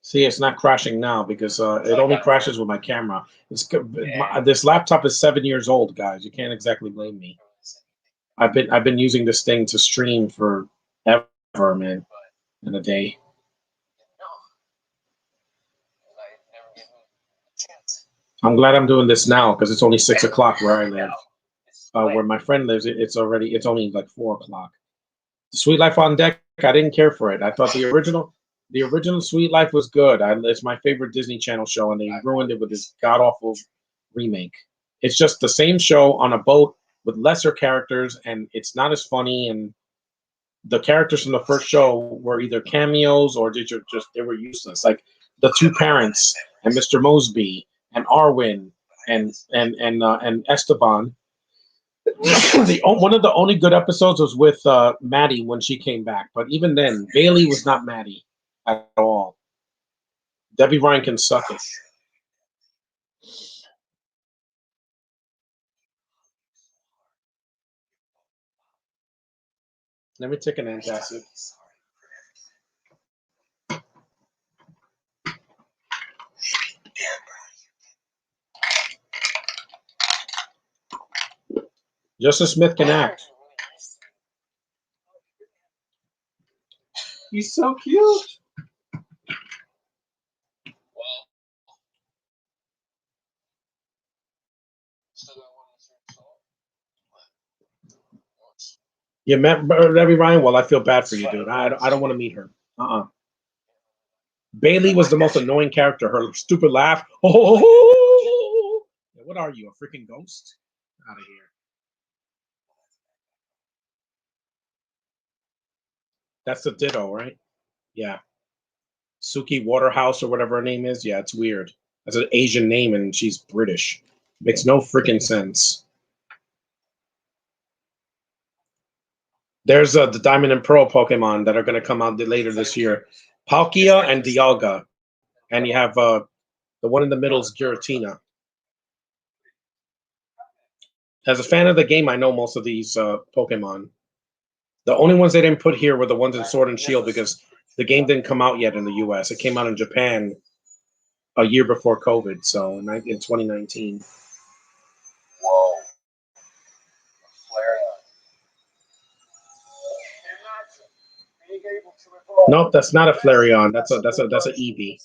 See, it's not crashing now because it only crashes with my camera. This laptop is 7 years old, guys. You can't exactly blame me. I've been using this thing to stream for ever, man, in a day. No, I never gave him a chance. I'm glad I'm doing this now because it's only 6 o'clock where I live. Where my friend lives, it's only like 4 o'clock. Sweet Life on Deck, I didn't care for it. I thought the original Sweet Life was good. It's my favorite Disney Channel show, and they ruined it with this god awful remake. It's just the same show on a boat with lesser characters, and it's not as funny. And the characters from the first show were either cameos or they were useless. Like the two parents and Mr. Mosby and Arwen and Esteban. One of the only good episodes was with Maddie when she came back, but even then, Bailey was not Maddie at all. Debbie Ryan can suck it. Let me take an antacid. Justice Smith can act. He's so cute. You met Debbie Ryan? Well, I feel bad for you, dude. I don't want to meet her. Bailey was the most annoying character. Her stupid laugh. Oh, what are you, a freaking ghost? Out of here. That's the Ditto, right? Yeah. Suki Waterhouse or whatever her name is. Yeah, it's weird. That's an Asian name and she's British. Makes no freaking sense. There's the Diamond and Pearl Pokemon that are going to come out later this year. Palkia and Dialga. And you have the one in the middle is Giratina. As a fan of the game, I know most of these Pokemon. The only ones they didn't put here were the ones in Sword and Shield because the game didn't come out yet in the US. It came out in Japan a year before COVID, so in 2019. Whoa. Nope, that's not a Flareon. That's an Eevee.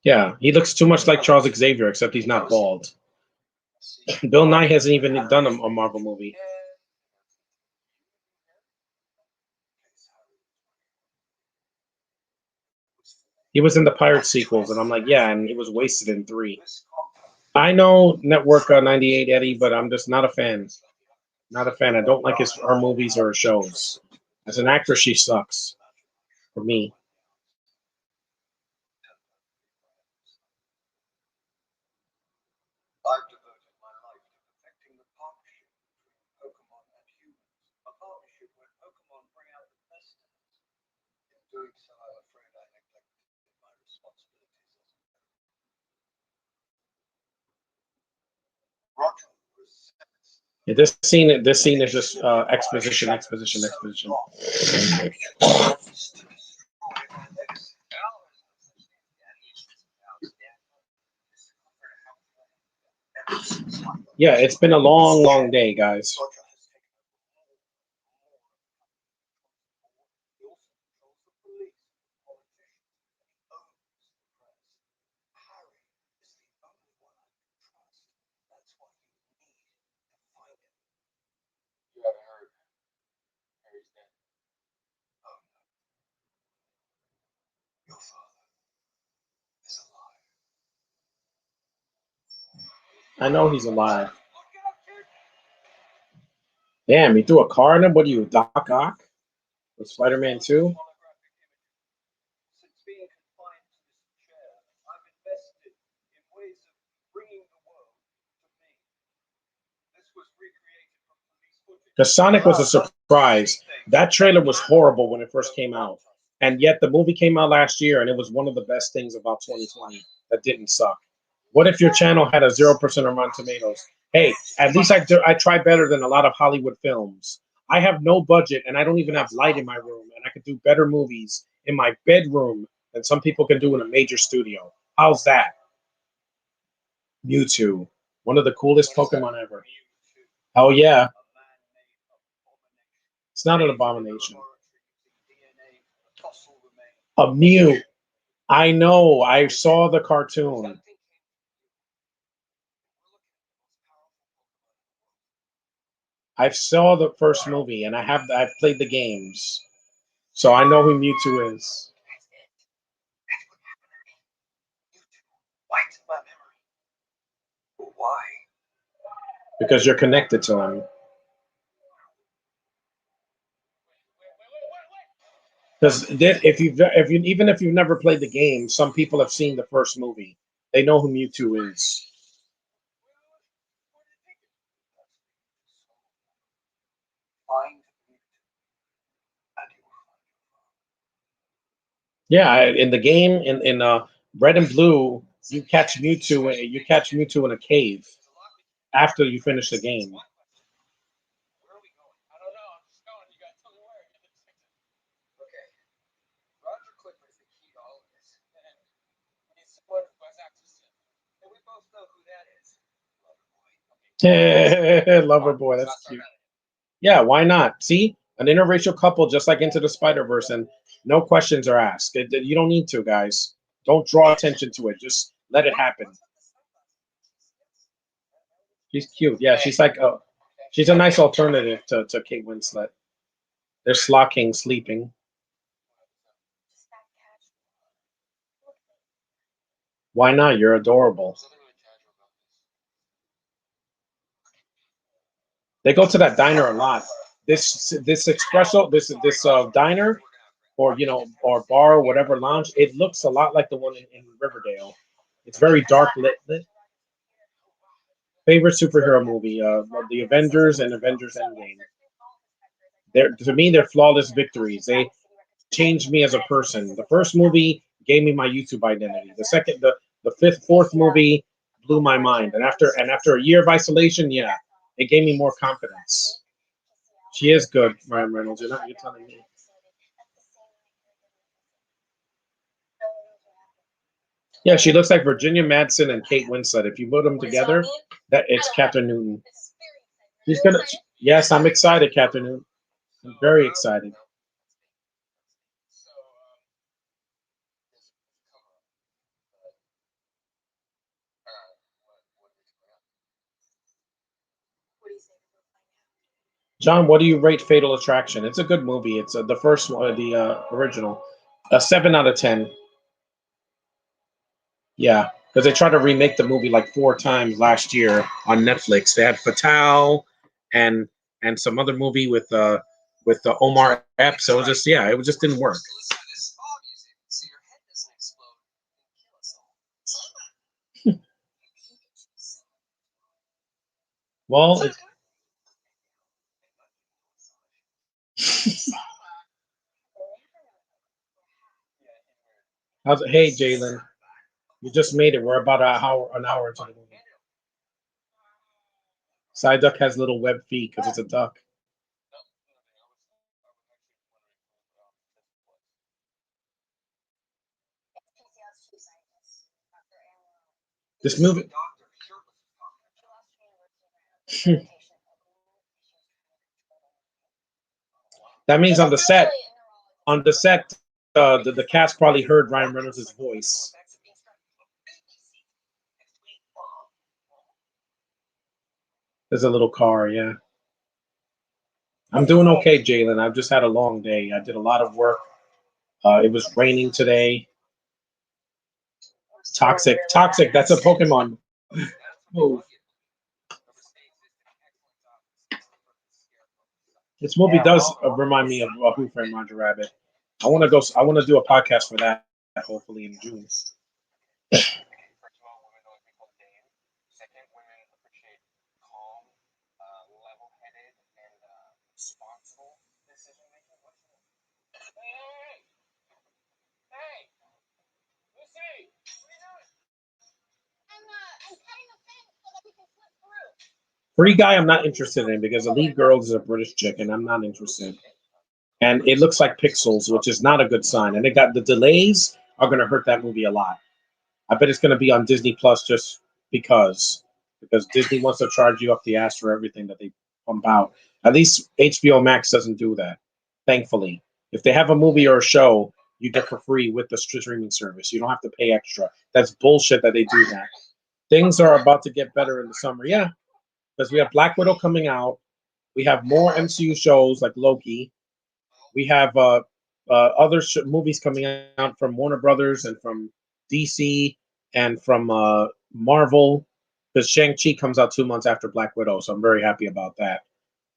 Yeah, he looks too much like Charles Xavier, except he's not bald. Bill Nye hasn't even done a Marvel movie. He was in the Pirate sequels, and I'm like, yeah, and he was wasted in 3. I know Network 98 Eddie, but I'm just not a fan. Not a fan. I don't like her movies or her shows. As an actress, she sucks. For me. I've devoted my life to perfecting the partnership between Pokemon and humans. A partnership where Pokemon bring out the best in us. In doing so, I'm afraid I neglected my responsibilities as a parent. Roger resents. Yeah, this scene is just exposition. Yeah, it's been a long day, guys. You haven't heard. Harry's dead. Oh no. Your father is alive. I know he's alive. Damn, he threw a car in him? What are you, Doc Ock? With Spider-Man 2? Since being confined to this chair, I've invested in ways of bringing the world to me. This was recreated from police footage. Because Sonic was a surprise. That trailer was horrible when it first came out. And yet the movie came out last year, and it was one of the best things about 2020 that didn't suck. What if your channel had a 0% on Rotten Tomatoes? Hey, at least I try better than a lot of Hollywood films. I have no budget, and I don't even have light in my room, and I could do better movies in my bedroom than some people can do in a major studio. How's that? Mewtwo, one of the coolest Pokemon ever. Oh yeah, it's not an abomination. A Mew. I know. I saw the cartoon. I saw the first movie, and I've played the games, so I know who Mewtwo is. Wiped my memory. But why? Because you're connected to him. Because if you even if you've never played the game, some people have seen the first movie. They know who Mewtwo is. Find Yeah, in the game in Red and Blue, you catch Mewtwo. You catch Mewtwo in a cave after you finish the game. Where are we going? I don't know. I'm just going. You gotta tell me where. Okay. Roger Clifford is the key to all of this. And we need someone who has access to him. And we both know who that is. Loverboy. Okay. Loverboy, that's cute. Yeah, why not? See, an interracial couple just like Into the Spider-Verse, and no questions are asked. You don't need to, guys. Don't draw attention to it. Just let it happen. She's cute. Yeah, she's a nice alternative to Kate Winslet. They're slocking, sleeping. Why not? You're adorable. They go to that diner a lot. This espresso, this diner, or or bar, or whatever lounge. It looks a lot like the one in Riverdale. It's very dark lit. Favorite superhero movie? The Avengers and Avengers Endgame. To me, they're flawless victories. They changed me as a person. The first movie gave me my YouTube identity. The fifth, fourth movie blew my mind. And after a year of isolation, yeah, it gave me more confidence. She is good, Ryan Reynolds. You're telling me. Yeah, she looks like Virginia Madsen and Kate Winslet. If you put them together, that it's Catherine Newton. She's gonna. Yes, I'm excited, Catherine Newton. I'm very excited. John, what do you rate Fatal Attraction? It's a good movie. It's the first one, the original. A 7 out of 10. Yeah, because they tried to remake the movie like 4 times last year on Netflix. They had Fatal and some other movie with the Omar Epps. So it was just it just didn't work. Well, hey Jalen, you just made it. We're about an hour into the movie. Psyduck has little web feet because it's a duck. This movie. That means on the set, the cast probably heard Ryan Reynolds' voice. There's a little car, yeah. I'm doing okay, Jalen. I've just had a long day. I did a lot of work. It was raining today. Toxic. That's a Pokemon. Oh. This movie does remind me of Who Framed Roger Rabbit. I want to go. I want to do a podcast for that. Hopefully in June. First of all, women know people Dane. Second, women appreciate calm, level-headed, and responsible decision making. What's your Hey, hey, Lucy, what are you doing? I'm cutting a fence so that we can slip through. Free Guy, I'm not interested in because the lead girl is a British chick, and I'm not interested. And it looks like pixels, which is not a good sign. And it got the delays are going to hurt that movie a lot. I bet it's going to be on Disney Plus just because Disney wants to charge you up the ass for everything that they pump out. At least HBO Max doesn't do that. Thankfully, if they have a movie or a show, you get for free with the streaming service. You don't have to pay extra. That's bullshit that they do that. Things are about to get better in the summer. Yeah, because we have Black Widow coming out. We have more MCU shows like Loki. We have other movies coming out from Warner Brothers and from DC and from Marvel. Because Shang-Chi comes out 2 months after Black Widow, so I'm very happy about that.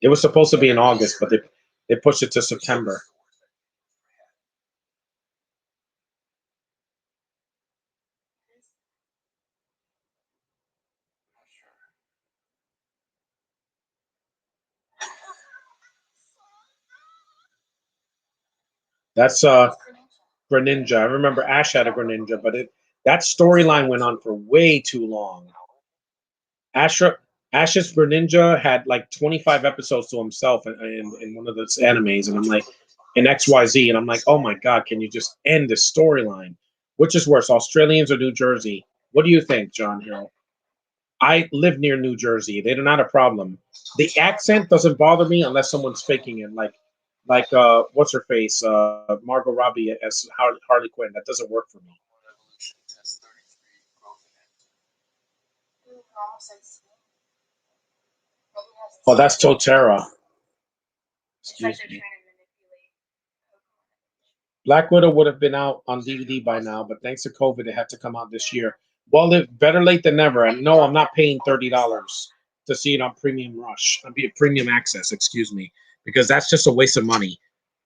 It was supposed to be in August, but they pushed it to September. That's Greninja. I remember Ash had a Greninja, but that storyline went on for way too long. Ash Ash's Greninja had like 25 episodes to himself in one of those animes, and I'm like, in XYZ, and I'm like, oh my god, can you just end this storyline? Which is worse, Australians or New Jersey? What do you think, John Hill? I live near New Jersey. They're not a problem. The accent doesn't bother me unless someone's faking it, like what's her face, Margot Robbie as Harley Quinn. That doesn't work for me. Evolution has 33 growth Oh, that's Totera. Excuse me. Black Widow would have been out on DVD by now, but thanks to COVID, it had to come out this year. Well, better late than never. And no, I'm not paying $30 to see it on Premium Rush. I'd be a Premium Access, excuse me, because that's just a waste of money.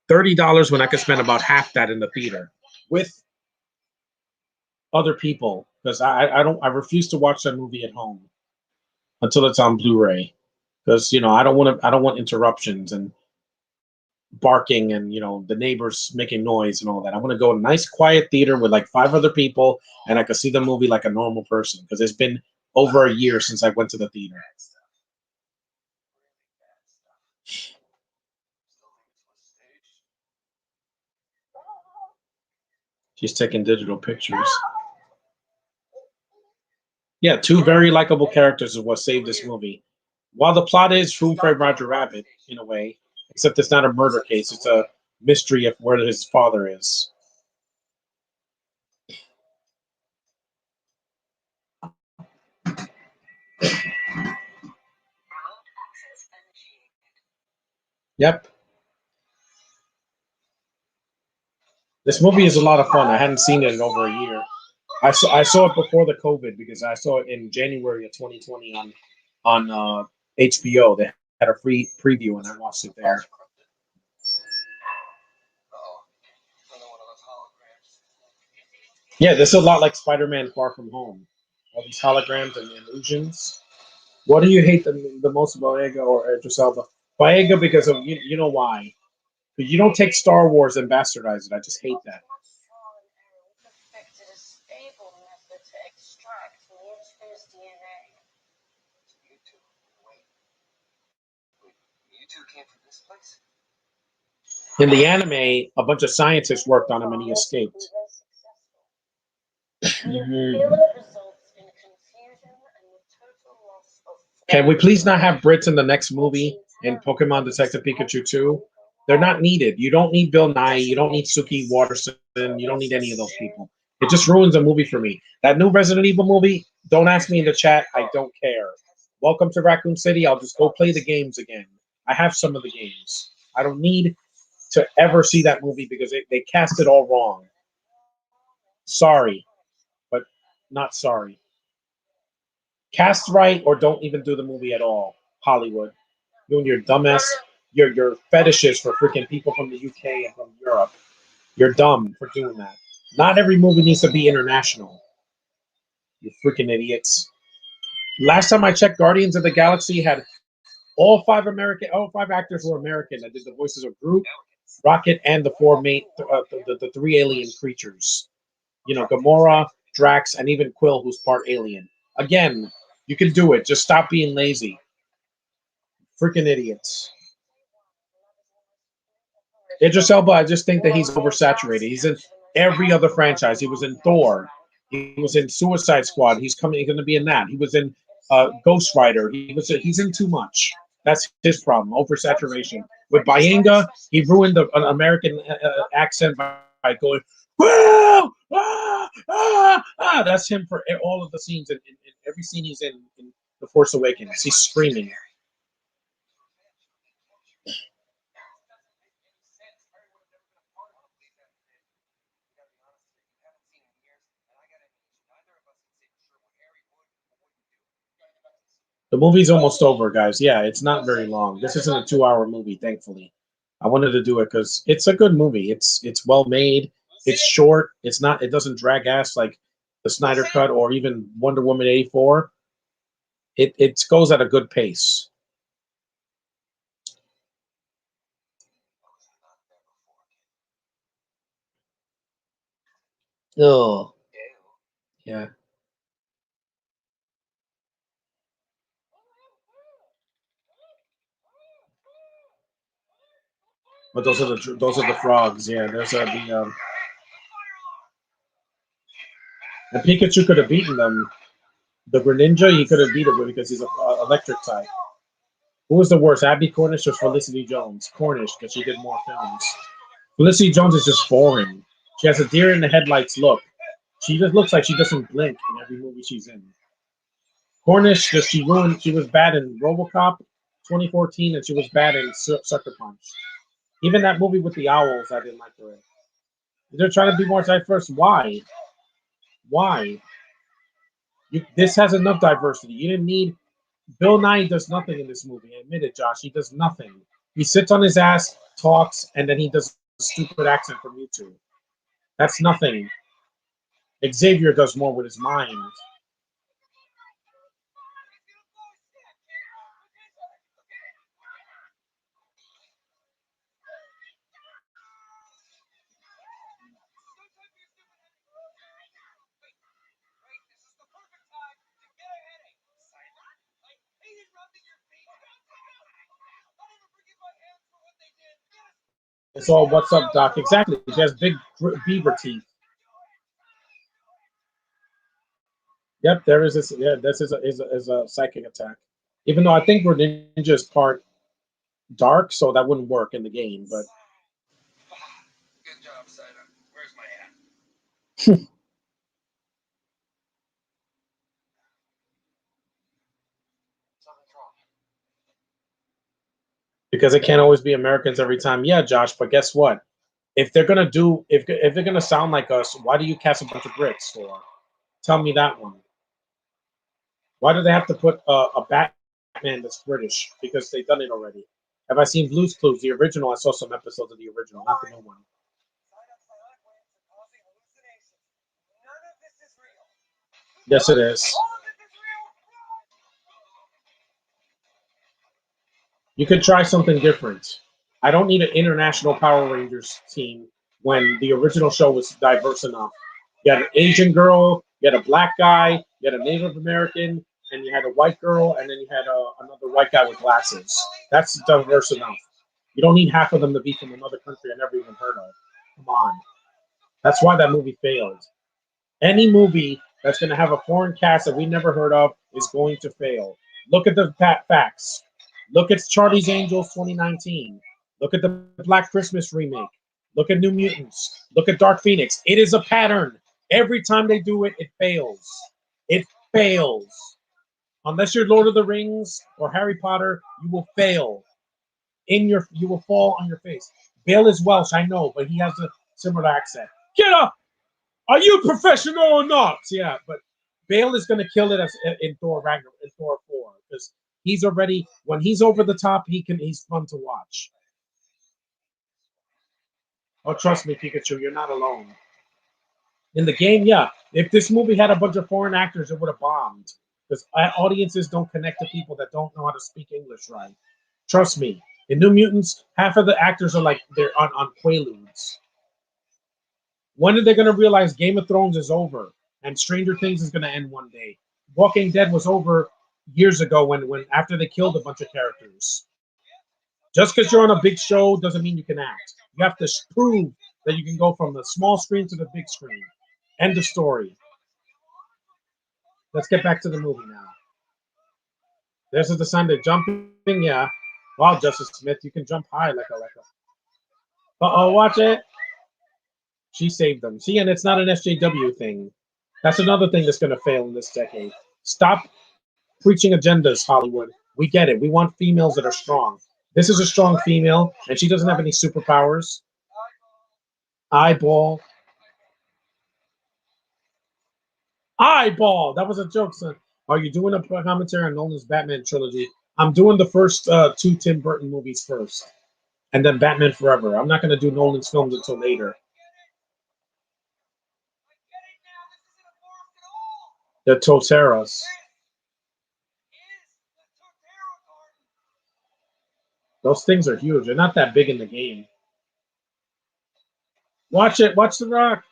$30 when I could spend about half that in the theater with other people, because I refuse to watch that movie at home until it's on Blu-ray, because I don't want interruptions and barking and the neighbors making noise and all that. I want to go in a nice quiet theater with like 5 other people and I could see the movie like a normal person, because it's been over a year since I went to the theater. She's taking digital pictures. Yeah, 2 very likable characters is what saved this movie. While the plot is Who Framed Roger Rabbit in a way, except it's not a murder case, it's a mystery of where his father is. Yep. This movie is a lot of fun. I hadn't seen it in over a year. I saw it before the COVID because I saw it in January of 2020 on HBO. They had a free preview and I watched it there. Yeah, this is a lot like Spider-Man Far From Home. All these holograms and illusions. What do you hate the most about Boyega or Idris Elba? Boyega because of you know why? Because you don't take Star Wars and bastardize it. I just hate that. In the anime, a bunch of scientists worked on him and he escaped. Can we please not have Brits in the next movie in Pokemon Detective Pikachu 2? They're not needed. You don't need Bill Nye. You don't need Suki Waterson. You don't need any of those people. It just ruins a movie for me. That new Resident Evil movie, don't ask me in the chat. I don't care. Welcome to Raccoon City. I'll just go play the games again. I have some of the games. I don't need to ever see that movie because they cast it all wrong. Sorry, but not sorry. Cast right or don't even do the movie at all. Hollywood. You and your dumbass your fetishes for freaking people from the UK and from Europe. You're dumb for doing that. Not every movie needs to be international. You freaking idiots. Last time I checked, Guardians of the Galaxy had all five actors were American that did the voices of Groot, Rocket, and the four the three alien creatures. You know, Gamora, Drax, and even Quill, who's part alien. Again, you can do it. Just stop being lazy. Freaking idiots. Idris Elba, I just think that he's oversaturated. He's in every other franchise. He was in Thor. He was in Suicide Squad. He's going to be in that. He was in Ghost Rider. He's in too much. That's his problem. Oversaturation. With Bayanga, he ruined an American accent by going, "Whoa! That's him for all of the scenes in every scene he's in The Force Awakens. He's screaming. The movie's almost over, guys. Yeah, it's not very long. This isn't a 2-hour movie, thankfully. I wanted to do it because it's a good movie. It's well made. It's short. It's not. It doesn't drag ass like the Snyder Cut or even Wonder Woman 84. It goes at a good pace. Oh, yeah. But those are the frogs. Yeah, there's the and Pikachu could have beaten them. The Greninja, he could have beat it with because he's a electric type. Who was the worst, Abby Cornish or Felicity Jones? Cornish, because she did more films. Felicity Jones is just boring. She has a deer in the headlights look. She just looks like she doesn't blink in every movie she's in. Cornish, just she was bad in RoboCop 2014, and she was bad in Sucker Punch. Even that movie with the owls, I didn't like her in. They're trying to be more diverse. Why? Why? This has enough diversity. You didn't need. Bill Nye does nothing in this movie. Admit it, Josh. He does nothing. He sits on his ass, talks, and then he does a stupid accent from YouTube. That's nothing. Xavier does more with his mind. It's all "What's up, Doc?" Exactly. She has big beaver teeth. Yep, there is this. Yeah, this is a psychic attack. Even though I think Ninja is part dark, so that wouldn't work in the game. But Good job, Simon. Where's my hat? Something's wrong. because it can't always be Americans every time. Yeah, Josh. But guess what? If they're gonna if they're gonna sound like us, why do you cast a bunch of Brits for? Tell me that one. Why do they have to put a Batman that's British? Because they've done it already. Have I seen Blue's Clues? The original. I saw some episodes of the original, not the new one. Yes, it is. You could try something different. I don't need an international Power Rangers team when the original show was diverse enough. You had an Asian girl, you had a black guy, you had a Native American, and you had a white girl, and then you had another white guy with glasses. That's diverse enough. You don't need half of them to be from another country I never even heard of. Come on. That's why that movie failed. Any movie that's going to have a foreign cast that we never heard of is going to fail. Look at the facts. Look at Charlie's Angels 2019. Look at the Black Christmas remake. Look at New Mutants. Look at Dark Phoenix. It is a pattern. Every time they do it, it fails. It fails. Unless you're Lord of the Rings or Harry Potter, you will fail. You will fall on your face. Bale is Welsh, I know, but he has a similar accent. Get up! Are you professional or not? Yeah, but Bale is going to kill it in Thor Ragnarok, in Thor 4, because he's already when he's over the top, he's fun to watch. Oh, trust me, Pikachu, you're not alone. In the game, yeah. If this movie had a bunch of foreign actors, it would have bombed. Because audiences don't connect to people that don't know how to speak English right. Trust me. In New Mutants, half of the actors are like they're on Quaaludes. When are they going to realize Game of Thrones is over and Stranger Things is going to end one day? Walking Dead was over years ago when after they killed a bunch of characters. Just because you're on a big show doesn't mean you can act. You have to prove that you can go from the small screen to the big screen. End of story. Let's get back to the movie now. There's a descendant jumping, yeah. Wow, Justice Smith, you can jump high like a. Uh-oh, watch it. She saved them. See, and it's not an SJW thing. That's another thing that's going to fail in this decade. Stop preaching agendas, Hollywood. We get it. We want females that are strong. This is a strong female, and she doesn't have any superpowers. Eyeball. Eyeball. That was a joke, son. Are you doing a commentary on Nolan's Batman trilogy? I'm doing the first two Tim Burton movies first, and then Batman Forever. I'm not going to do Nolan's films until later. The Toteros. Those things are huge. They're not that big in the game. Watch it. Watch The Rock.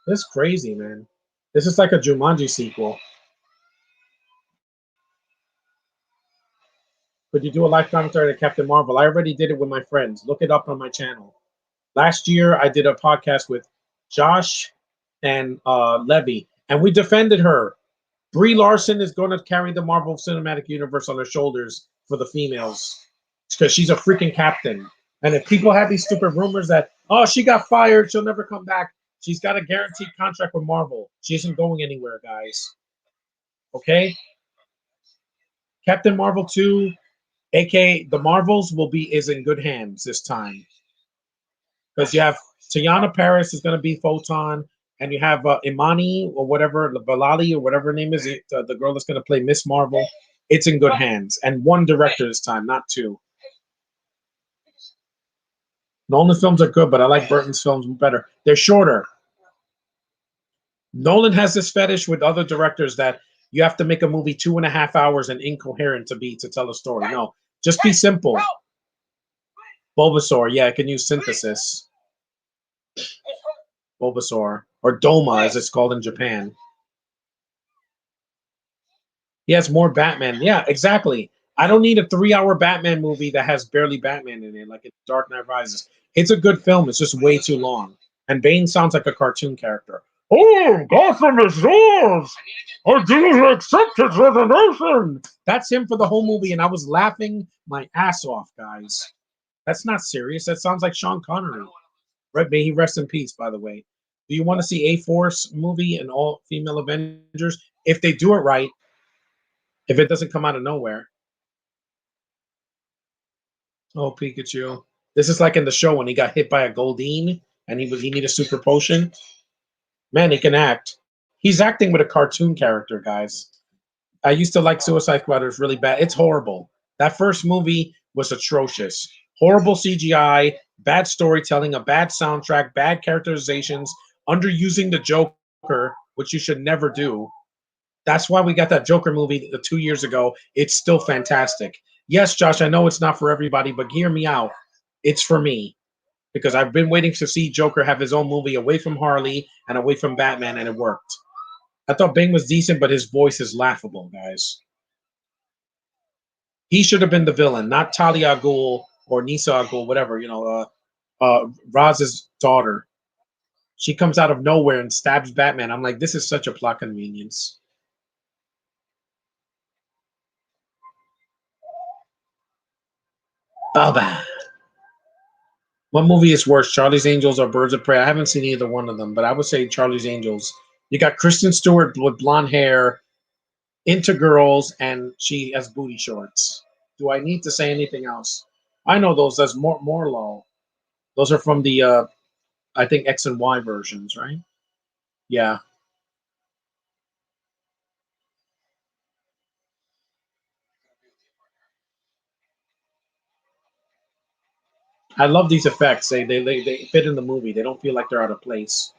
This is crazy, man. This is like a Jumanji sequel. Could you do a live commentary to Captain Marvel? I already did it with my friends. Look it up on my channel. Last year, I did a podcast with Josh and Levy, and we defended her. Brie Larson is going to carry the Marvel Cinematic Universe on her shoulders for the females because she's a freaking captain. And if people have these stupid rumors that, oh, she got fired, she'll never come back, she's got a guaranteed contract with Marvel. She isn't going anywhere, guys. Okay? Captain Marvel 2, aka the Marvels, is in good hands this time. Because you have Teyana Paris is going to be Photon, and you have Imani or whatever, Valali or whatever her name is, the girl that's going to play Miss Marvel. It's in good hands. And one director this time, not two. Nolan films are good, but I like Burton's films better. They're shorter. Nolan has this fetish with other directors that you have to make a movie 2.5 hours and incoherent to tell a story. No, just be simple. Bulbasaur, yeah, I can use synthesis. Bulbasaur, or Doma, as it's called in Japan. He has more Batman. Yeah, exactly. I don't need a 3-hour Batman movie that has barely Batman in it, like it's Dark Knight Rises. It's a good film. It's just way too long. And Bane sounds like a cartoon character. Oh, Gotham is yours! I do accept his resignation! That's him for the whole movie, and I was laughing my ass off, guys. That's not serious. That sounds like Sean Connery. Right, may he rest in peace, by the way. Do you want to see A-Force movie and all female Avengers? If they do it right, if it doesn't come out of nowhere. Oh, Pikachu. This is like in the show when he got hit by a Goldeen and he needed a super potion. Man, he can act. He's acting with a cartoon character, guys. I used to like Suicide Squad. It was really bad. It's horrible. That first movie was atrocious. Horrible CGI, bad storytelling, a bad soundtrack, bad characterizations, underusing the Joker, which you should never do. That's why we got that Joker movie 2 years ago. It's still fantastic. Yes, Josh, I know it's not for everybody, but hear me out. It's for me because I've been waiting to see Joker have his own movie away from Harley and away from Batman, and it worked. I thought Bane was decent, but his voice is laughable, guys. He should have been the villain, not Talia al Ghul or Nisa al Ghul, whatever, Raz's daughter. She comes out of nowhere and stabs Batman. I'm like, this is such a plot convenience. Baba. What movie is worse, Charlie's Angels or Birds of Prey? I haven't seen either one of them, but I would say Charlie's Angels. You got Kristen Stewart with blonde hair, into girls, and she has booty shorts. Do I need to say anything else? I know those. That's more low. Those are from the I think X and Y versions, right? Yeah. I love these effects. They fit in the movie. They don't feel like they're out of place.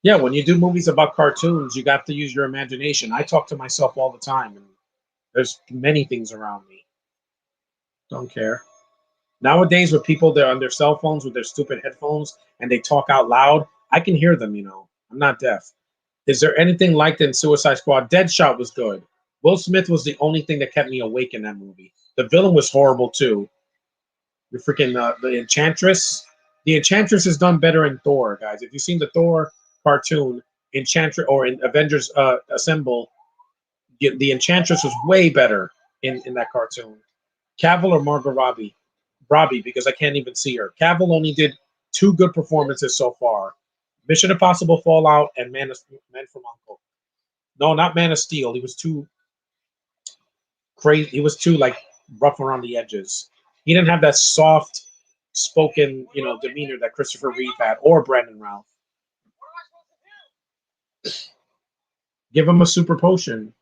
Yeah, when you do movies about cartoons, you got to use your imagination. I talk to myself all the time, and there's many things around me. Don't care. Nowadays, with people they're on their cell phones with their stupid headphones and they talk out loud, I can hear them. I'm not deaf. Is there anything like that in Suicide Squad? Deadshot was good. Will Smith was the only thing that kept me awake in that movie. The villain was horrible too. The freaking the Enchantress. The Enchantress is done better in Thor, guys. If you've seen the Thor cartoon, Enchantress or in Avengers Assemble, the Enchantress was way better in that cartoon. Cavill or Margot Robbie? Robbie, because I can't even see her. Cavill only did two good performances so far: Mission Impossible Fallout and Man from Uncle. No, not Man of Steel. He was too crazy. He was too like rough around the edges. He didn't have that soft spoken, demeanor that Christopher Reeve had or Brandon Routh. Give him a super potion.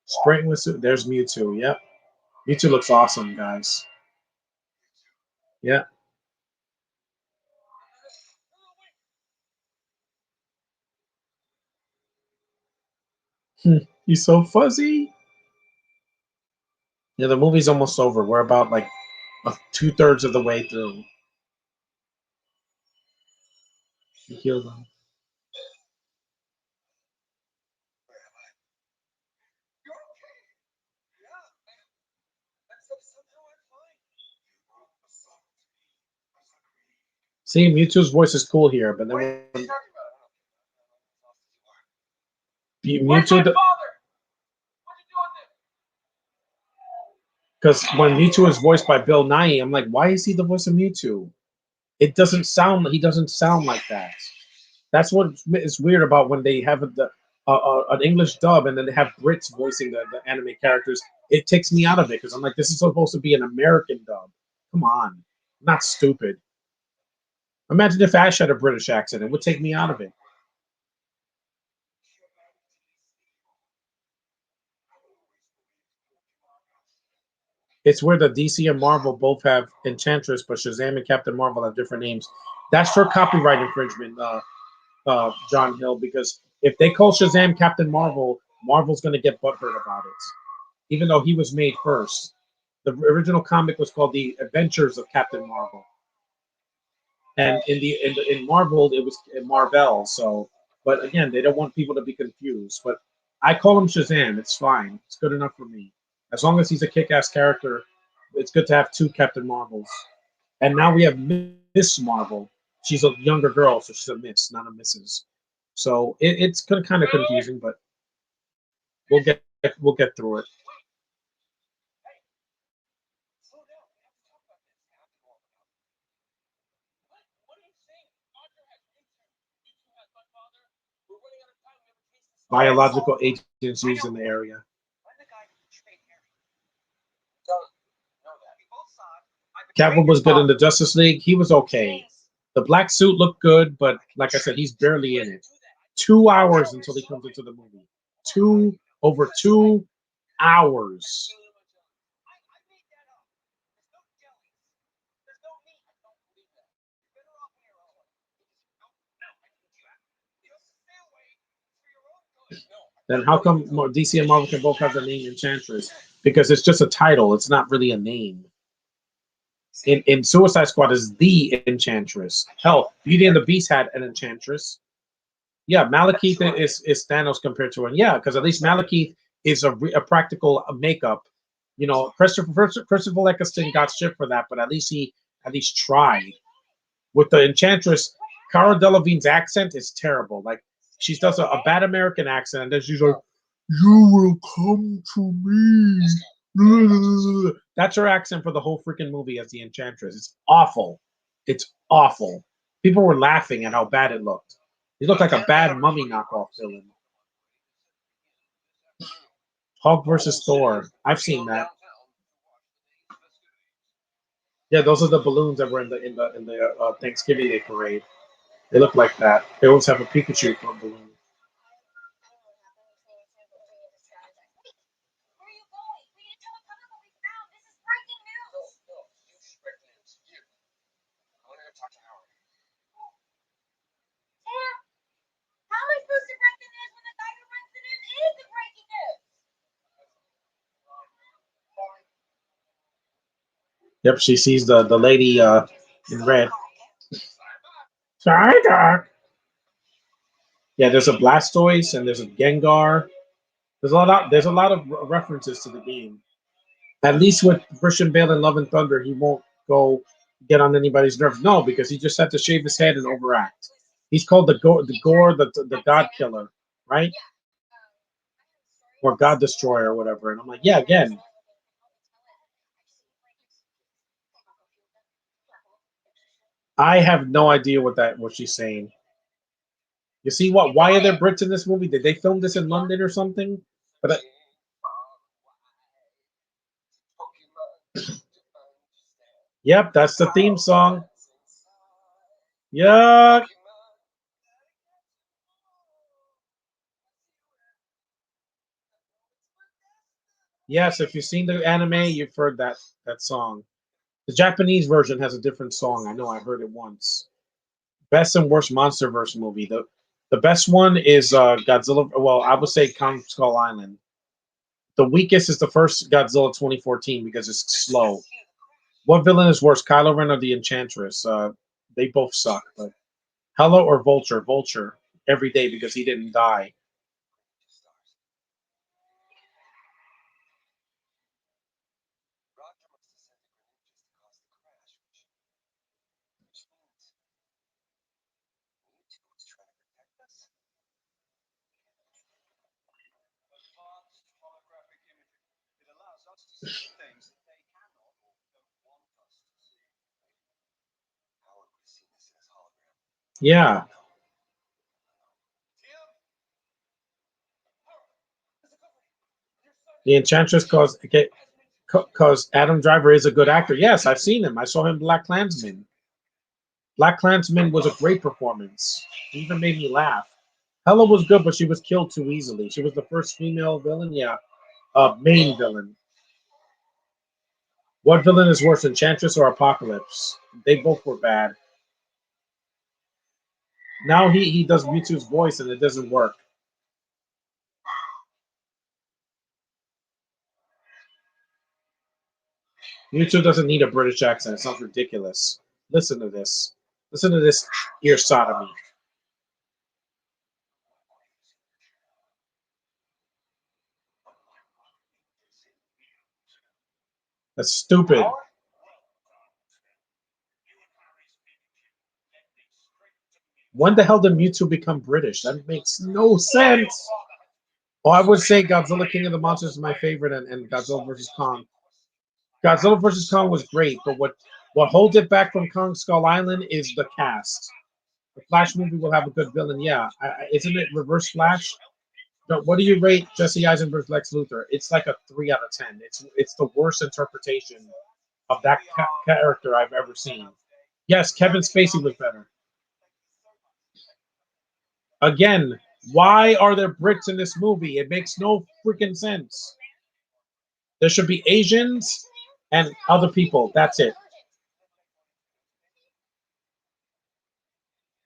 Spray him with there's Mewtwo. Yep. Mewtwo looks awesome, guys. Yeah. He's so fuzzy. Yeah, the movie's almost over. We're about like 2/3 of the way through. He healed him. See, Mewtwo's voice is cool here, but then when Mewtwo, because when Mewtwo is voiced by Bill Nye, I'm like, why is he the voice of Mewtwo? It doesn't sound. He doesn't sound like that. That's what is weird about when they have an English dub and then they have Brits voicing the anime characters. It takes me out of it because I'm like, this is supposed to be an American dub. Come on, I'm not stupid. Imagine if Ash had a British accent; it would take me out of it. It's where the DC and Marvel both have Enchantress, but Shazam and Captain Marvel have different names. That's for copyright infringement, John Hill, because if they call Shazam Captain Marvel, Marvel's going to get butthurt about it, even though he was made first. The original comic was called The Adventures of Captain Marvel, and in Marvel it was Marvel. So, but again, they don't want people to be confused. But I call him Shazam. It's fine. It's good enough for me. As long as he's a kick-ass character, it's good to have two Captain Marvels. And now we have Miss Marvel. She's a younger girl, so she's a Miss, not a Mrs. So it's kind of confusing, but we'll get through it. Biological agents used in the area. Cavill was good in the Justice League. He was okay. The black suit looked good, but like I said, he's barely in it. 2 hours until he comes into the movie. Over 2 hours. Then how come DC and Marvel can both have the name Enchantress? Because it's just a title. It's not really a name. In Suicide Squad is the Enchantress. Hell, Beauty and the Beast had an Enchantress. Yeah, Malekith is Thanos compared to her. Yeah, because at least Malekith is a practical makeup. Christopher Eccleston got shit for that, but at least he tried. With the Enchantress, Cara Delevingne's accent is terrible. Like she does a bad American accent, and then she's like, "You will come to me." That's her accent for the whole freaking movie as the Enchantress. It's awful. It's awful. People were laughing at how bad it looked. He looked like a bad mummy knockoff villain. Hulk versus Thor. I've seen that. Yeah, those are the balloons that were in the Thanksgiving Day parade. They look like that. They always have a Pikachu balloon. Yep, she sees the lady in red. Sorry, Doc. Yeah, there's a Blastoise and there's a Gengar. There's a lot of references to the game. At least with Christian Bale in Love and Thunder, he won't go get on anybody's nerves. No, because he just had to shave his head and overact. He's called the God Killer, right? Or God Destroyer or whatever. And I'm like, yeah, again, I have no idea what she's saying. You see what? Why are there Brits in this movie? Did they film this in London or something? But yep, that's the theme song. Yuck. Yes, if you've seen the anime, you've heard that song. The Japanese version has a different song. I know I heard it once. Best and worst MonsterVerse movie. The best one is Godzilla. Well, I would say Kong Skull Island. The weakest is the first Godzilla 2014 because it's slow. What villain is worse, Kylo Ren or the Enchantress? They both suck. But Hello or Vulture? Vulture every day because he didn't die. Advanced holographic imaging. It allows us to see things that they cannot or don't want us to see. How would we see this in his hologram? Yeah, Tim, the Enchantress cause Adam Driver is a good actor. Yes, I've seen him. I saw him in Black Klansman. Black Klansman was a great performance. He even made me laugh. Hella was good, but she was killed too easily. She was the first female villain. Yeah, main villain. What villain is worse, Enchantress or Apocalypse? They both were bad. Now he does Mewtwo's voice and it doesn't work. Mewtwo doesn't need a British accent. It sounds ridiculous. Listen to this. Listen to this ear sodomy. That's stupid. When the hell did Mewtwo become British? That makes no sense. Oh, I would say Godzilla King of the Monsters is my favorite, and Godzilla vs Kong. Godzilla vs Kong was great, but what holds it back from Kong Skull Island is the cast. The Flash movie will have a good villain, yeah. Isn't it Reverse Flash? No, what do you rate Jesse Eisenberg's Lex Luthor? It's like a 3 out of 10. It's the worst interpretation of that character I've ever seen. Yes, Kevin Spacey was better. Again, why are there Brits in this movie? It makes no freaking sense. There should be Asians and other people. That's it.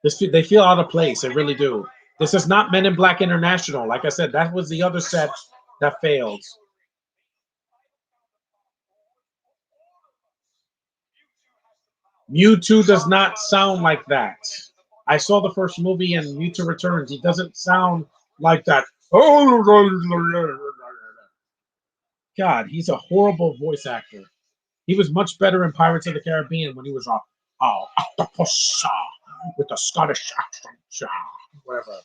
They feel out of place. They really do. This is not Men in Black International. Like I said, that was the other set that failed. Mewtwo does not sound like that. I saw the first movie and Mewtwo Returns. He doesn't sound like that. God, he's a horrible voice actor. He was much better in Pirates of the Caribbean when he was octopus with the Scottish accent, whatever.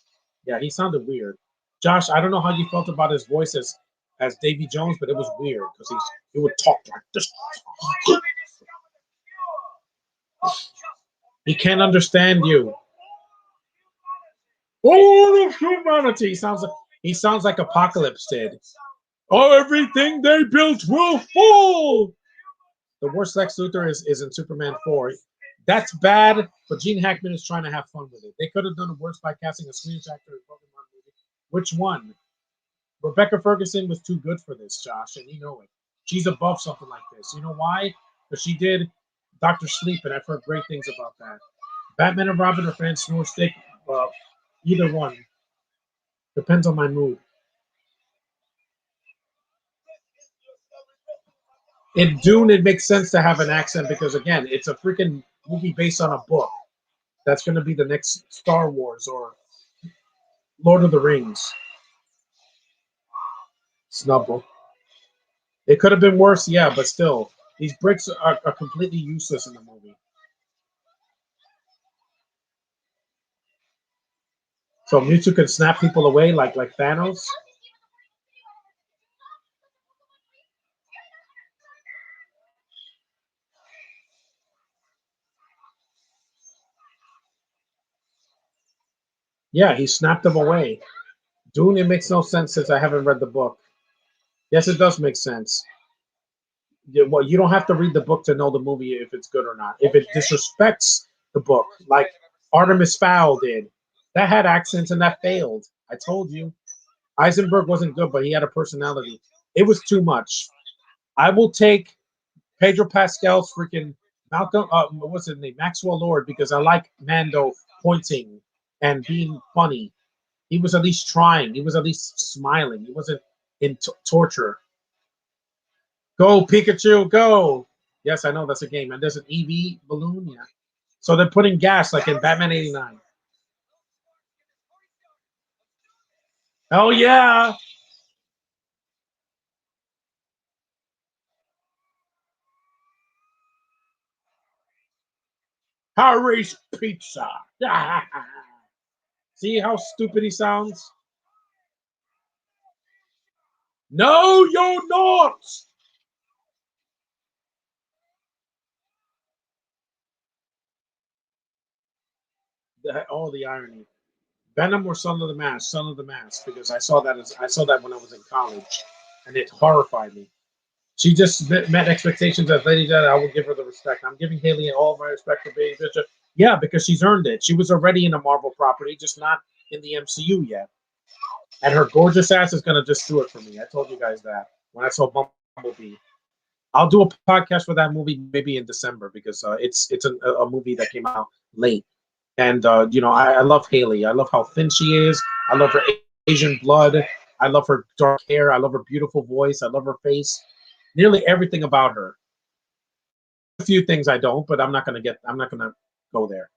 Yeah, he sounded weird. Josh, I don't know how you felt about his voice as Davy Jones, but it was weird because he would talk like this. He can't understand you. All of humanity he sounds like Apocalypse did. Oh, everything they built will fall. The worst Lex Luthor is in Superman 4. That's bad, but Gene Hackman is trying to have fun with it. They could have done it worse by casting a Swedish actor in Pokemon movie. Which one? Rebecca Ferguson was too good for this, Josh, and you know it. She's above something like this. You know why? Because she did Doctor Sleep, and I've heard great things about that. Batman and Robin are fans snore stick. Well, either one depends on my mood. In Dune, it makes sense to have an accent because again, it's a freaking movie based on a book. That's going to be the next Star Wars or Lord of the Rings. Snubble. It could have been worse, yeah, but still, these bricks are completely useless in the movie. So Mewtwo can snap people away like Thanos. Yeah, he snapped them away. Dune, it makes no sense since I haven't read the book. Yes, it does make sense. Well, you don't have to read the book to know the movie if it's good or not. If it disrespects the book, like Artemis Fowl did, that had accents and that failed. I told you. Eisenberg wasn't good, but he had a personality. It was too much. I will take Pedro Pascal's freaking Malcolm. What's his name? Maxwell Lord, because I like Mando pointing and being funny. He was at least trying. He was at least smiling. He wasn't in torture. Go Pikachu, go! Yes, I know that's a game, and there's an EV balloon. Yeah, so they're putting gas like in Batman '89. Oh yeah, Harry's Pizza. See how stupid he sounds? No, you're not. Oh, the irony. Venom or Son of the Mask? Son of the Mask, because I saw that when I was in college, and it horrified me. She just met expectations as Lady Dead. I will give her the respect. I'm giving Haley all my respect for Baby Bishop. Yeah, because she's earned it. She was already in a Marvel property, just not in the MCU yet. And her gorgeous ass is gonna just do it for me. I told you guys that when I saw Bumblebee. I'll do a podcast for that movie maybe in December because it's a movie that came out late. And I love Haley. I love how thin she is. I love her Asian blood. I love her dark hair. I love her beautiful voice. I love her face. Nearly everything about her. A few things I don't, but I'm not gonna go there.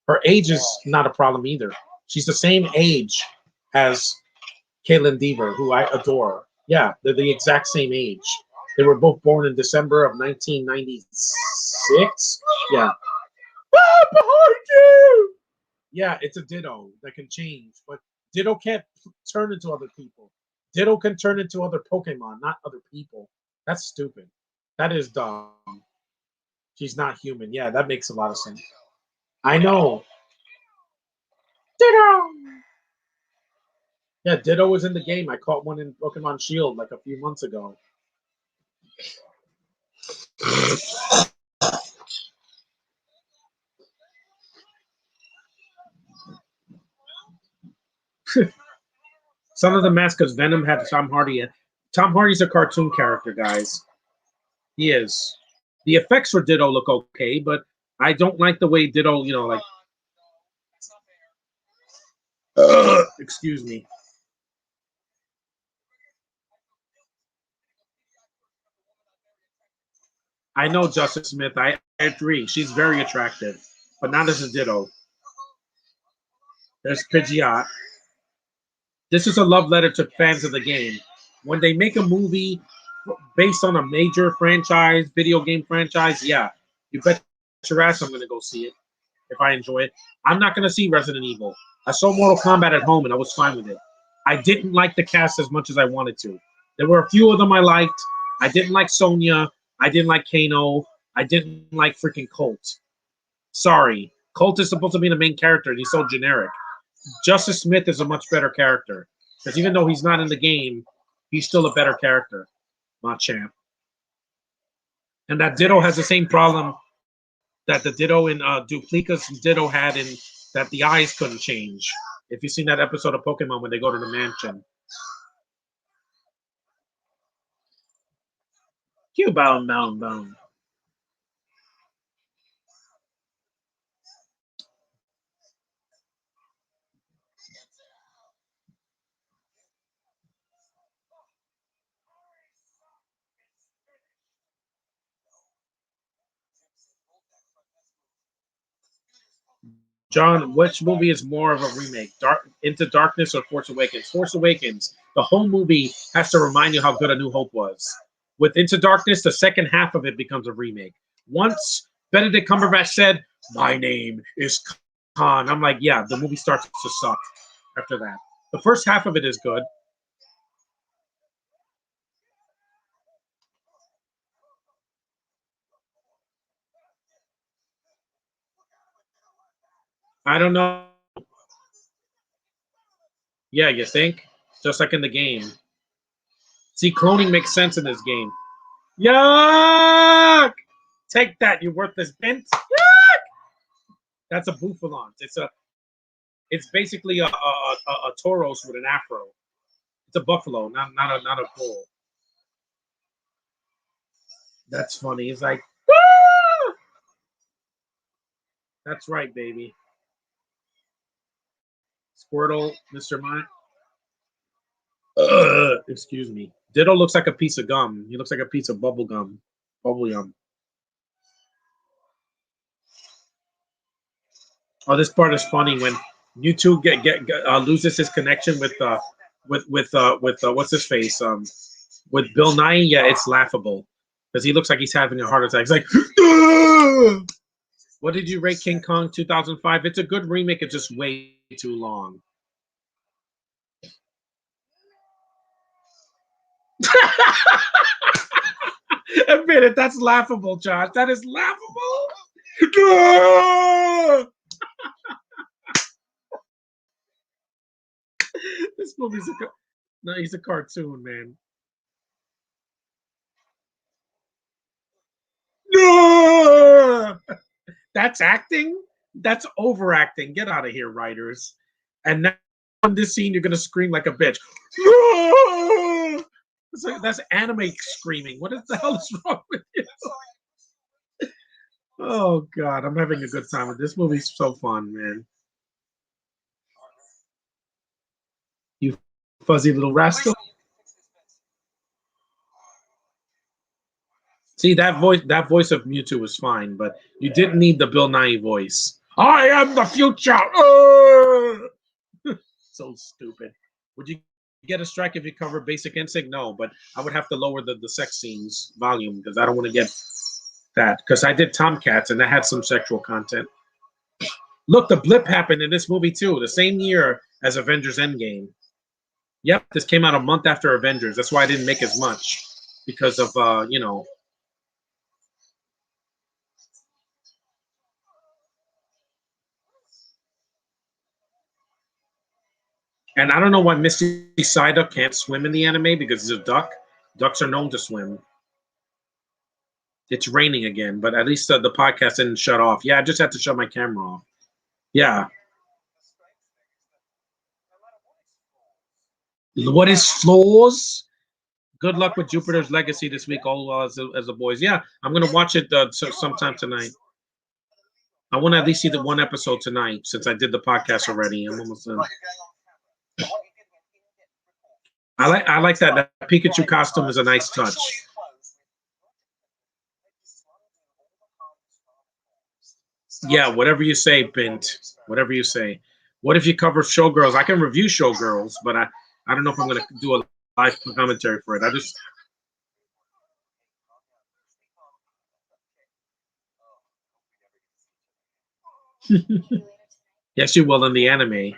Her age is not a problem either. She's the same age as Caitlin Deaver, who I adore. Yeah, they're the exact same age. They were both born in December of 1996. Yeah. Ah, behind you! Yeah, it's a Ditto that can change, but Ditto can't turn into other people. Ditto can turn into other Pokemon, not other people. That's stupid. That is dumb. She's not human. Yeah, that makes a lot of sense. I know. Ditto. Yeah, Ditto was in the game. I caught one in Pokemon Shield like a few months ago. Some of the mascots Venom had Tom Hardy. Tom Hardy's a cartoon character, guys. He is. The effects for Ditto look okay, but I don't like the way Ditto, excuse me. I know Justice Smith. I agree. She's very attractive, but not as a Ditto. There's Pidgeot. This is a love letter to fans of the game. When they make a movie based on a major franchise, video game franchise, yeah, you bet your ass I'm going to go see it if I enjoy it. I'm not going to see Resident Evil. I saw Mortal Kombat at home and I was fine with it. I didn't like the cast as much as I wanted to. There were a few of them I liked. I didn't like Sonya. I didn't like Kano. I didn't like freaking Colt. Sorry. Colt is supposed to be the main character and he's so generic. Justice Smith is a much better character. Because even though he's not in the game, he's still a better character. Machamp. And that Ditto has the same problem that the Ditto in Duplica's Ditto had in that the eyes couldn't change. If you've seen that episode of Pokemon when they go to the mansion. Q-bound, bound, bound. John, which movie is more of a remake? Into Darkness or Force Awakens? Force Awakens. The whole movie has to remind you how good A New Hope was. With Into Darkness, the second half of it becomes a remake. Once Benedict Cumberbatch said, "My name is Khan," I'm like, yeah, the movie starts to suck after that. The first half of it is good. I don't know. Yeah, you think? Just like in the game. See, cloning makes sense in this game. Yuck! Take that, you worthless bint. Yuck! That's a bouffalon. It's basically a Tauros with an afro. It's a buffalo, not a bull. That's funny. It's like, "Ah!" That's right, baby. Squirtle, Mr. Mime. Excuse me. Ditto looks like a piece of gum. He looks like a piece of bubble gum. Bubble yum. Oh, this part is funny when YouTube loses his connection with what's his face with Bill Nye. Yeah, it's laughable because he looks like he's having a heart attack. He's like, "Ah!" What did you rate King Kong 2005? It's a good remake. It's just way too long. Admit it. That's laughable, Josh. That is laughable. Ah! This movie's no, he's a cartoon, man. No! That's acting? That's overacting. Get out of here, writers. And now in this scene, you're gonna scream like a bitch. No! That's anime screaming. What the hell is wrong with you? Oh god, I'm having a good time with this movie's so fun, man. You fuzzy little rascal. See that voice of Mewtwo was fine, but you didn't need the Bill Nye voice. I am the future. So stupid. Would you get a strike if you cover Basic Instinct? No, but I would have to lower the sex scenes volume because I don't want to get that. Because I did Tomcats and that had some sexual content. Look, the blip happened in this movie too, the same year as Avengers Endgame. Yep, this came out a month after Avengers. That's why I didn't make as much because of And I don't know why Misty Psyduck can't swim in the anime because he's a duck. Ducks are known to swim. It's raining again, but at least the podcast didn't shut off. Yeah, I just had to shut my camera off. Yeah. What is flaws? Good luck with Jupiter's Legacy this week, all as the boys. Yeah, I'm gonna watch it sometime tonight. I want to at least see the one episode tonight since I did the podcast already. I'm almost done. I like that Pikachu costume is a nice touch. Yeah, whatever you say, Bint. Whatever you say. What if you cover Showgirls? I can review Showgirls, but I don't know if I'm gonna do a live commentary for it. I just yes, you will in the anime.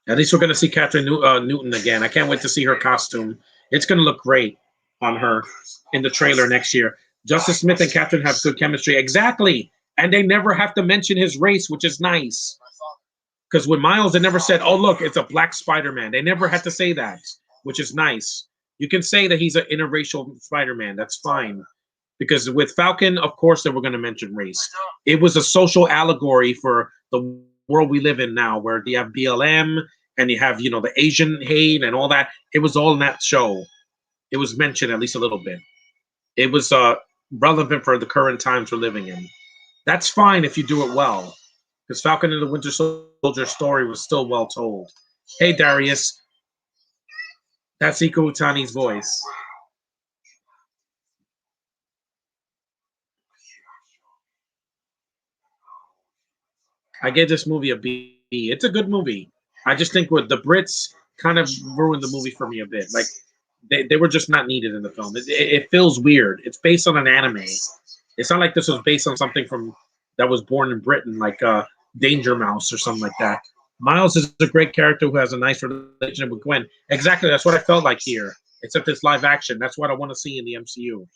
At least we're gonna see Catherine Newton again. I can't wait to see her costume. It's gonna look great on her in the trailer next year. Justice Smith and Catherine have good chemistry. Exactly, and they never have to mention his race, which is nice. Because with Miles, they never said, "Oh, look, it's a black Spider-Man." They never had to say that, which is nice. You can say that he's an interracial Spider-Man. That's fine. Because with Falcon, of course, they were going to mention race. It was a social allegory for the world we live in now, where you have BLM and you have, the Asian hate and all that. It was all in that show. It was mentioned at least a little bit. It was relevant for the current times we're living in. That's fine if you do it well. Because Falcon and the Winter Soldier story was still well told. Hey, Darius. That's Iko Utani's voice. I gave this movie a B. It's a good movie. I just think with the Brits kind of ruined the movie for me a bit. Like they were just not needed in the film. It feels weird. It's based on an anime. It's not like this was based on something from that was born in Britain, like Danger Mouse or something like that. Miles is a great character who has a nice relationship with Gwen. Exactly, that's what I felt like here. Except it's live action. That's what I want to see in the MCU.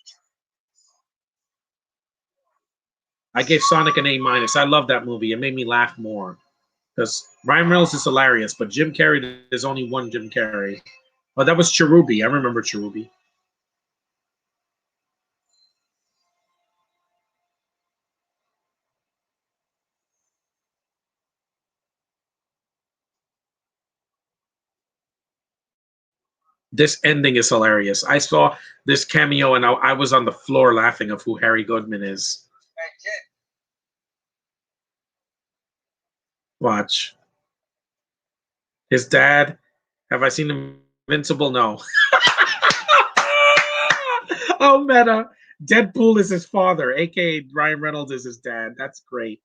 I gave Sonic an A minus. I love that movie. It made me laugh more because Ryan Reynolds is hilarious, but Jim Carrey, there's only one Jim Carrey. Oh, that was Cherubi. I remember Cherubi. This ending is hilarious. I saw this cameo and I was on the floor laughing of who Harry Goodman is. Hey, kid. Watch. His dad. Have I seen Invincible? No. Oh, meta. Deadpool is his father, aka Ryan Reynolds is his dad. That's great.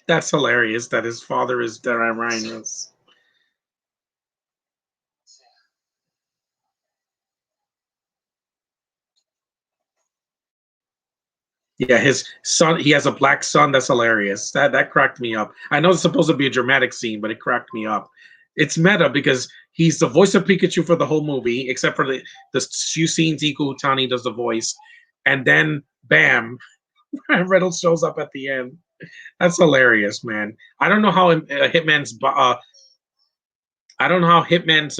That's hilarious that his father is Ryan Reynolds. Yeah, his son. He has a black son. That's hilarious. That cracked me up. I know it's supposed to be a dramatic scene, but it cracked me up. It's meta because he's the voice of Pikachu for the whole movie, except for the few scenes Iko Utani does the voice, and then bam, Reynolds shows up at the end. That's hilarious, man. I don't know how I don't know how Hitman's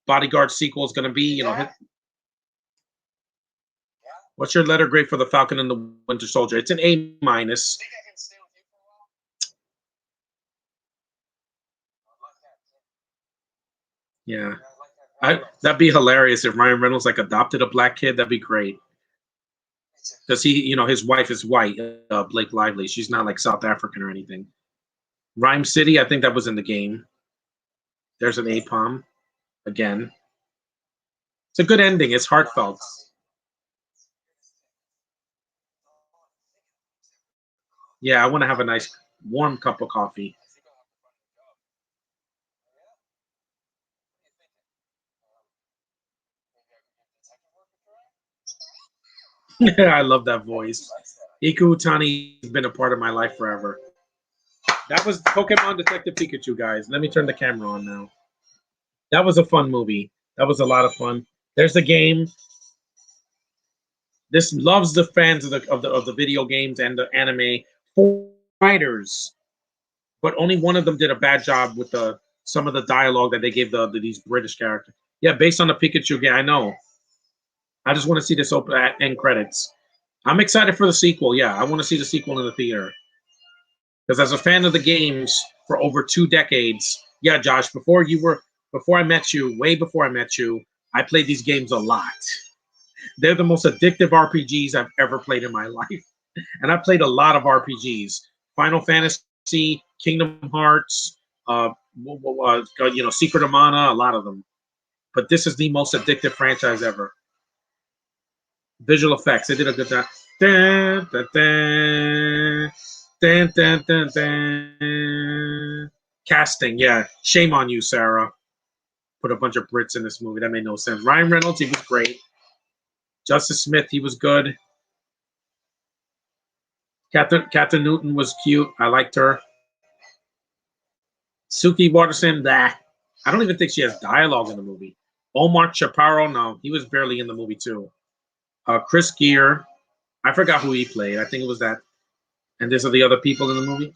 Bodyguard sequel is going to be. You know, what's your letter grade for the Falcon and the Winter Soldier? It's an A minus. Think I can stay with you for a while? I like that. Yeah. I like that. That'd be hilarious if Ryan Reynolds like adopted a black kid. That'd be great. Because his wife is white, Blake Lively. She's not like South African or anything. Rhyme City, I think that was in the game. There's an APOM again. It's a good ending. It's heartfelt. Yeah, I want to have a nice warm cup of coffee. I think I'll have to find a job. Oh, yeah? What are you thinking? Maybe I could give detective work a try? I love that voice. Iku Utani has been a part of my life forever. That was Pokemon Detective Pikachu, guys. Let me turn the camera on now. That was a fun movie. That was a lot of fun. There's the game. This loves the fans of the video games and the anime. 4 writers, but only one of them did a bad job with the some of the dialogue that they gave these British characters. Yeah, based on the Pikachu game. I know. I just want to see this open end credits. I'm excited for the sequel. Yeah, I want to see the sequel in the theater. Because as a fan of the games for over 2 decades, yeah, Josh, before I met you, way before I met you, I played these games a lot. They're the most addictive RPGs I've ever played in my life. And I played a lot of RPGs. Final Fantasy, Kingdom Hearts, Secret of Mana, a lot of them. But this is the most addictive franchise ever. Visual effects, they did a good job. Dun, dun, dun. Dun, dun, dun, dun. Casting, yeah. Shame on you, Sarah. Put a bunch of Brits in this movie. That made no sense. Ryan Reynolds, he was great. Justice Smith, he was good. Catherine Newton was cute. I liked her. Suki Waterston, that I don't even think she has dialogue in the movie. Omar Chaparro, no, he was barely in the movie too. Chris Gere, I forgot who he played. I think it was that. And these are the other people in the movie.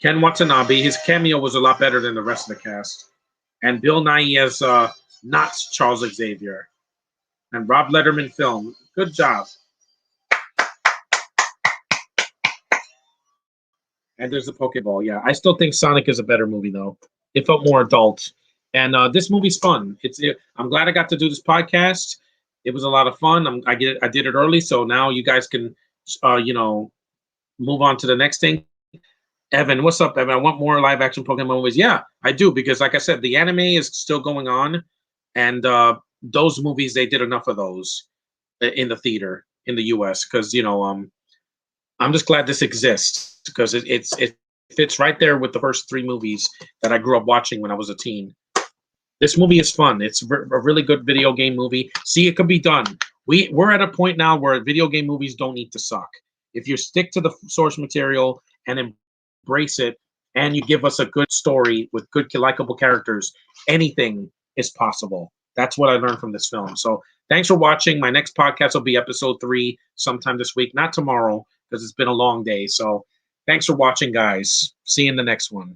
Ken Watanabe, his cameo was a lot better than the rest of the cast. And Bill Nye as not Charles Xavier. And Rob Letterman film. Good job. And there's the Pokeball. Yeah, I still think Sonic is a better movie though. It felt more adult, and this movie's fun. I'm glad I got to do this podcast. It was a lot of fun. I did it early, so now you guys can, move on to the next thing. Evan, what's up, Evan? I want more live action Pokemon movies. Yeah, I do, because like I said, the anime is still going on, and those movies, they did enough of those in the theater in the US, because I'm just glad this exists, because it fits right there with the first three movies that I grew up watching when I was a teen. This movie is fun. It's a really good video game movie. See, it could be done. We're at a point now where video game movies don't need to suck. If you stick to the source material and embrace it, and you give us a good story with good, likable characters, anything is possible. That's what I learned from this film. So thanks for watching. My next podcast will be episode 3 sometime this week, not tomorrow, because it's been a long day. So thanks for watching, guys. See you in the next one.